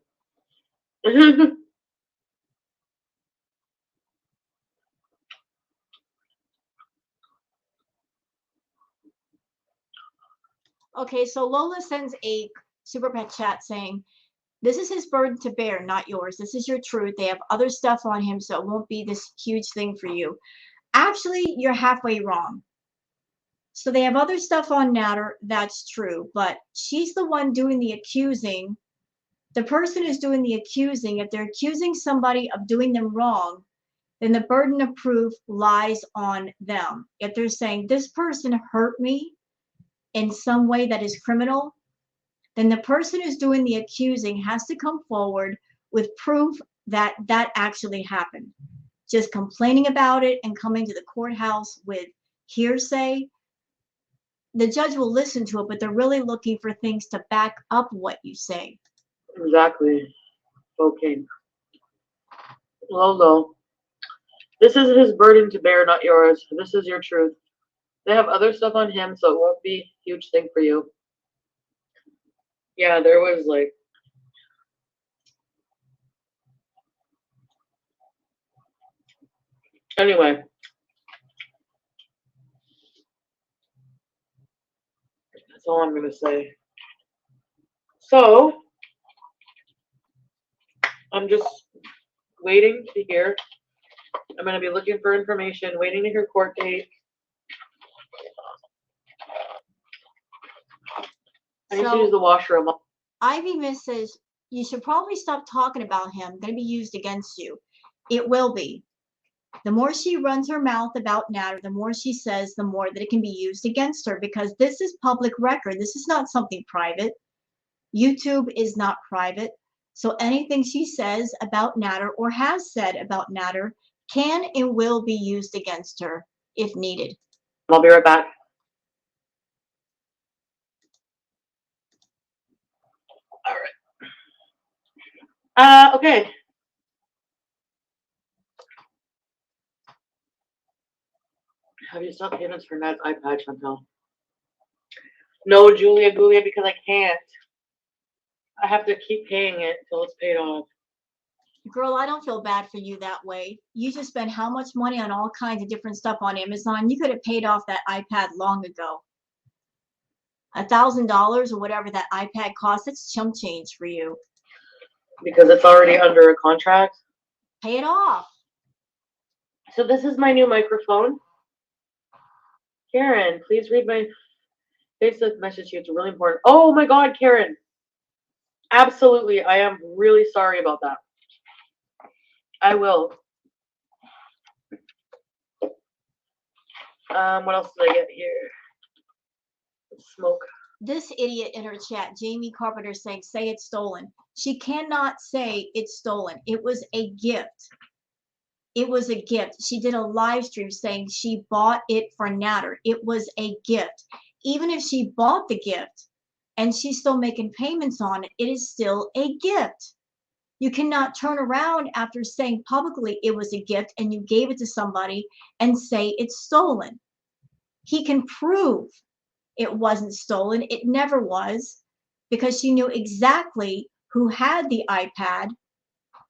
Okay, so Lola sends a super pet chat saying, this is his burden to bear, not yours. This is your truth. They have other stuff on him, so it won't be this huge thing for you. Actually, you're halfway wrong. So they have other stuff on Natter, that's true, but she's the one doing the accusing. The person who's doing the accusing, if they're accusing somebody of doing them wrong, then the burden of proof lies on them. If they're saying this person hurt me in some way that is criminal, then the person who's doing the accusing has to come forward with proof that that actually happened. Just complaining about it and coming to the courthouse with hearsay, the judge will listen to it, but they're really looking for things to back up what you say. Exactly. Okay. Lolo. This is his burden to bear, not yours. This is your truth. They have other stuff on him, so it won't be a huge thing for you. Yeah, there was like... Anyway. That's all I'm going to say. So, I'm just waiting to hear. I'm going to be looking for information, waiting to hear court date. I need to use the washroom. Ivy Miss says, you should probably stop talking about him. Going to be used against you. It will be. The more she runs her mouth about Natter, the more she says, the more that it can be used against her, because this is public record. This is not something private. YouTube is not private. So anything she says about Natter or has said about Natter can and will be used against her if needed. I'll be right back. All right. Okay. Have you stopped payments for Ned's iPad, Chantel? No, Julia, because I can't. I have to keep paying it until it's paid off. Girl, I don't feel bad for you that way. You just spent how much money on all kinds of different stuff on Amazon? You could have paid off that iPad long ago. $1,000 or whatever that iPad costs, it's chump change for you. Because it's already under a contract? Pay it off. So this is my new microphone. Karen, please read my Facebook message to you. It's really important. Oh my God, Karen. Absolutely. I am really sorry about that. I will. What else did I get here? Smoke. This idiot in her chat, Jamie Carpenter, saying, say it's stolen. She cannot say it's stolen. It was a gift. It was a gift. She did a live stream saying she bought it for Natter. It was a gift. Even if she bought the gift and she's still making payments on it, it is still a gift. You cannot turn around after saying publicly it was a gift and you gave it to somebody and say it's stolen. He can prove it wasn't stolen. It never was, because she knew exactly who had the iPad.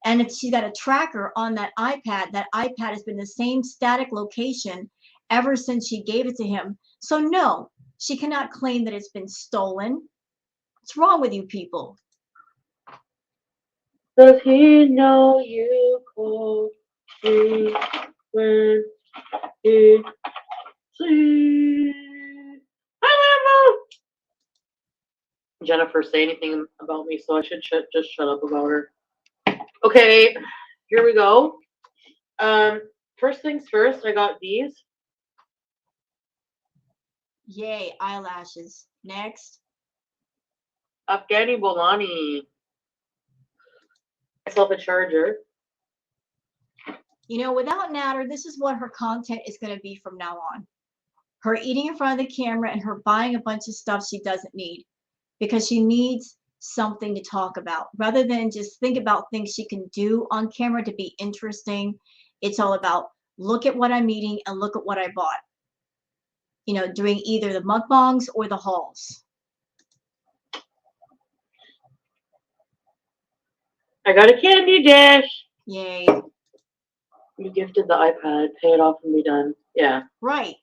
And if she's got a tracker on that iPad has been the same static location ever since she gave it to him. So no, she cannot claim that it's been stolen. What's wrong with you people? Does he know you call me when he sleeps? Jennifer say anything about me, so I should just shut up about her. Okay, here we go. First things first, I got these. Yay, eyelashes. Next. Afghani Bolani. Myself a charger. You know, without Natter, this is what her content is going to be from now on. Her eating in front of the camera and her buying a bunch of stuff she doesn't need, because she needs something to talk about rather than just think about things she can do on camera to be interesting. It's all about, look at what I'm eating and look at what I bought. You know, doing either the mukbangs or the hauls. I got a candy dish. Yay. You gifted the iPad. Pay it off and be done. Yeah. Right.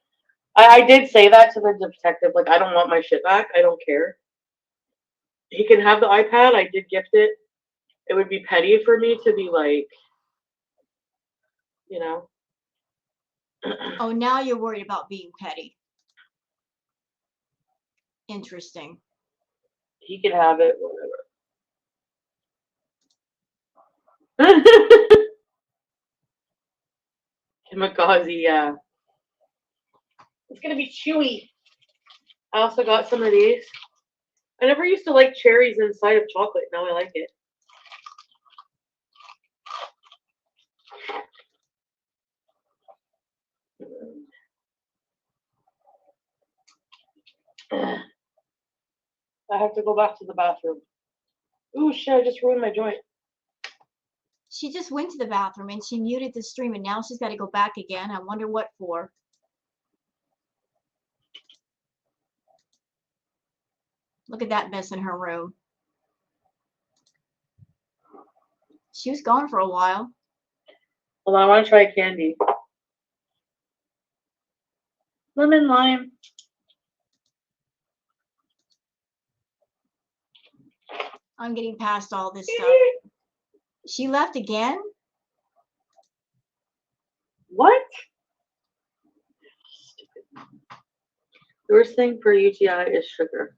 I did say that to the detective. Like, I don't want my shit back. I don't care. He can have the iPad. I did gift it. It would be petty for me to be like, you know. Oh, now you're worried about being petty. Interesting. He can have it, whatever. Kamikaze, yeah. It's gonna be chewy. I also got some of these. I never used to like cherries inside of chocolate. Now I like it. I have to go back to the bathroom. Ooh, shit, I just ruined my joint. She just went to the bathroom and she muted the stream and now she's got to go back again. I wonder what for. Look at that mess in her room. She was gone for a while. Hold on, I want to try candy. Lemon lime. I'm getting past all this stuff. She left again? What? The worst thing for UTI is sugar.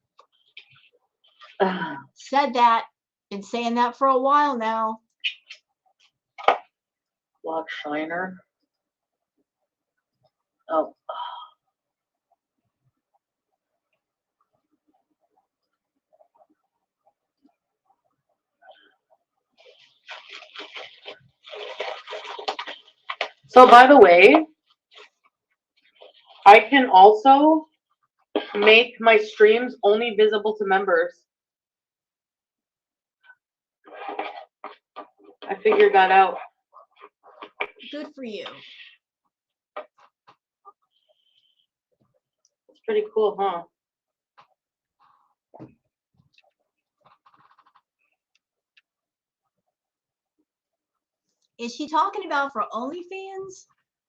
Said that. Been saying that for a while now. Block Shiner. Oh. So, by the way, I can also make my streams only visible to members. I figured that out. Good for you. It's pretty cool, huh? Is she talking about for OnlyFans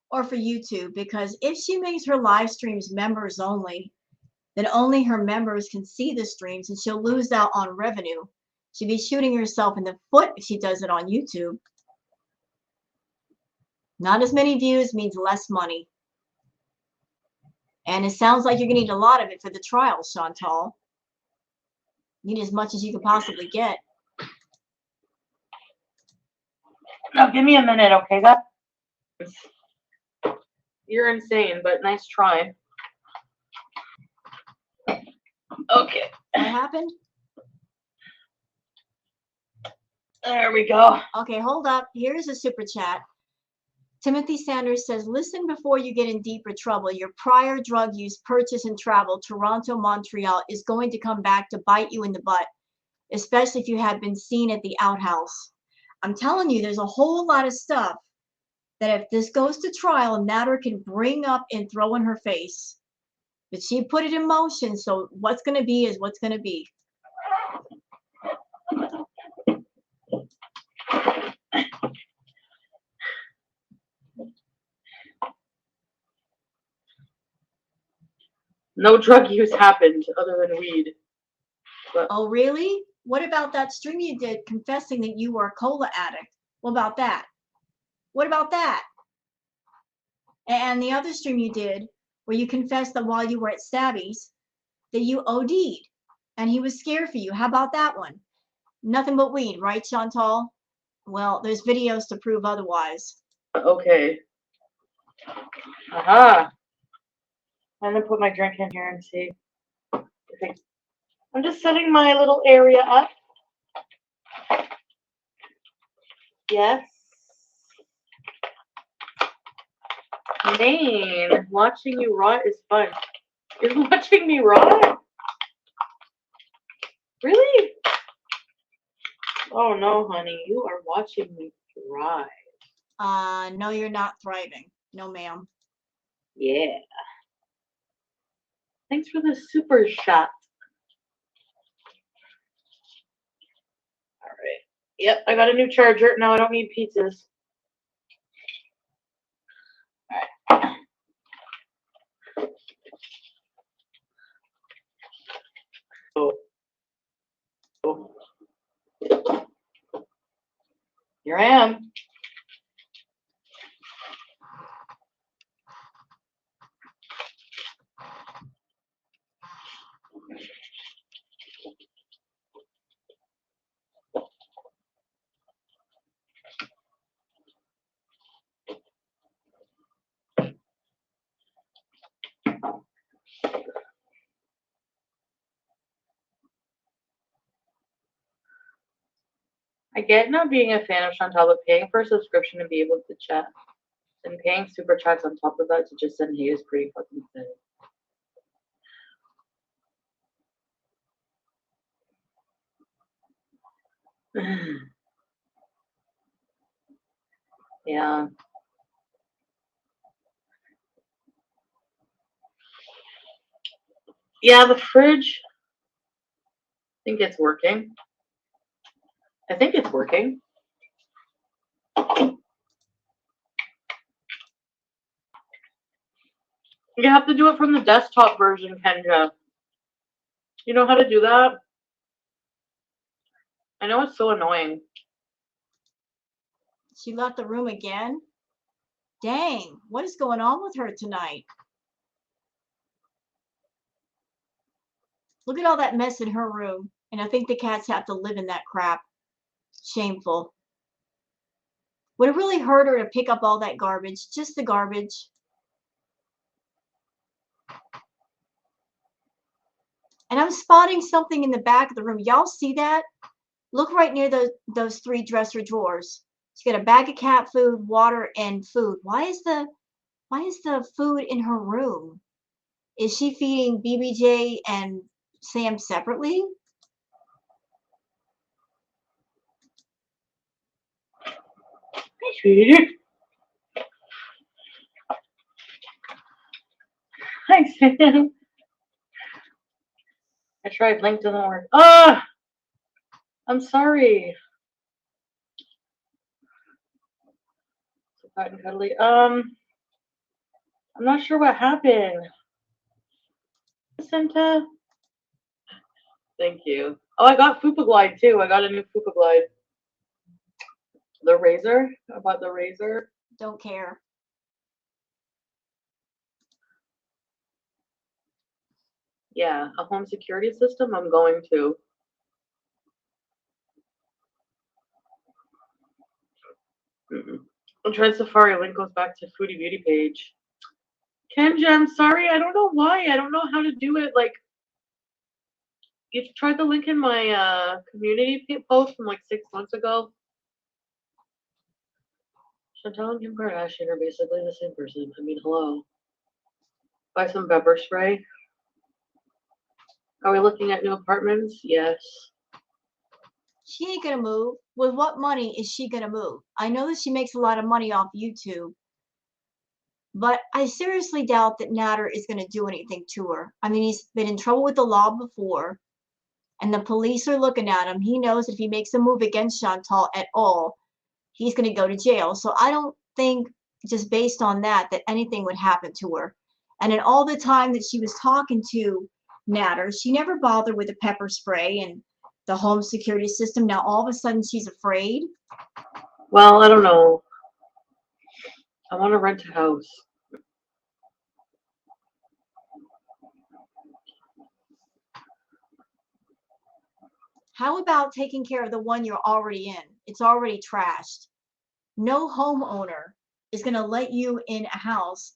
or for YouTube? Because if she makes her live streams members only, then only her members can see the streams and she'll lose out on revenue. She'd be shooting herself in the foot if she does it on YouTube. Not as many views means less money. And it sounds like you're going to need a lot of it for the trial, Chantal. Need as much as you can possibly get. Now, give me a minute, okay? You're insane, but nice try. Okay. What happened? There we go. Okay, hold up. Here's a super chat. Timothy Sanders says, listen before you get in deeper trouble. Your prior drug use, purchase, and travel, Toronto, Montreal, is going to come back to bite you in the butt, especially if you had been seen at the outhouse. I'm telling you, there's a whole lot of stuff that if this goes to trial, Natter can bring up and throw in her face. But she put it in motion, so what's going to be is what's going to be. No drug use happened other than weed. But oh, really? What about that stream you did confessing that you were a cola addict? What about that? What about that? And the other stream you did where you confessed that while you were at Stabby's that you OD'd and he was scared for you. How about that one? Nothing but weed, right, Chantal? Well, there's videos to prove otherwise. okay. Aha. I'm gonna put my drink in here and see. I'm just setting my little area up. Yes. Maine, watching you rot is fun. You're watching me rot? Really? Oh no, honey, you are watching me thrive. No, you're not thriving. No, ma'am. Yeah. Thanks for the super shot. All right. Yep, I got a new charger. Now I don't need pizzas. All right. Here I am. I get not being a fan of Chantal, but paying for a subscription to be able to chat and paying super chats on top of that to just send hey is pretty fucking thin. Yeah. Yeah, the fridge. I think it's working. I think it's working. You have to do it from the desktop version, Kendra. You know how to do that? I know it's so annoying. She left the room again? Dang, what is going on with her tonight? Look at all that mess in her room. And I think the cats have to live in that crap. Shameful. Would it really hurt her to pick up all that garbage? Just the garbage? And I'm spotting something in the back of the room. Y'all see that? Look right near those three dresser drawers. She's got a bag of cat food, water, and food. Why is the food in her room? Is she feeding BBJ and Sam separately? Hi, sweetie. Hi, Sam. I tried. Link doesn't work. Ah! I'm sorry. So fat and cuddly. I'm not sure what happened. Santa. Thank you. Oh, I got Fupa Glide too. I got a new Fupa Glide. The razor. I bought the razor. Don't care. Yeah, a home security system. I'm going to. I'm trying Safari. Link goes back to Foodie Beauty page. Kenja, I'm sorry. I don't know why. I don't know how to do it. Like, you tried the link in my community post from like 6 months ago. Chantal and Kim Kardashian are basically the same person. I mean, hello. Buy some pepper spray. Are we looking at new apartments? Yes. She ain't gonna move. With what money is she gonna move? I know that she makes a lot of money off YouTube, but I seriously doubt that Nader is gonna do anything to her. I mean, he's been in trouble with the law before, and the police are looking at him. He knows if he makes a move against Chantal at all, he's going to go to jail. So I don't think, just based on that, that anything would happen to her. And in all the time that she was talking to Nader, she never bothered with the pepper spray and the home security system. Now all of a sudden she's afraid. Well, I don't know. I want to rent a house. How about taking care of the one you're already in? It's already trashed. No homeowner is going to let you in a house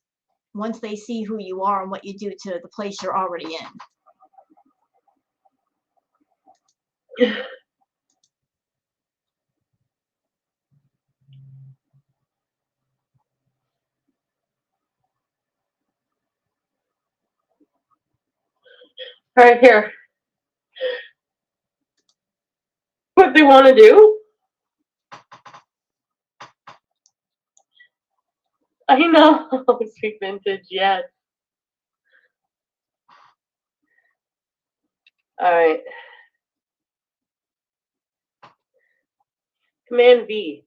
once they see who you are and what you do to the place you're already in. All right, here. What they want to do? I know. Speak vintage, yes. All right. Command V.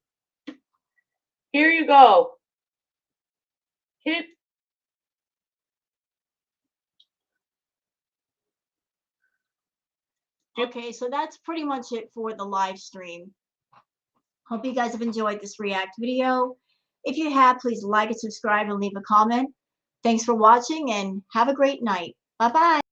Here you go. Hit. Okay, so that's pretty much it for the live stream. Hope you guys have enjoyed this react video. If you have, please like and subscribe and leave a comment. Thanks for watching and have a great night. Bye-bye.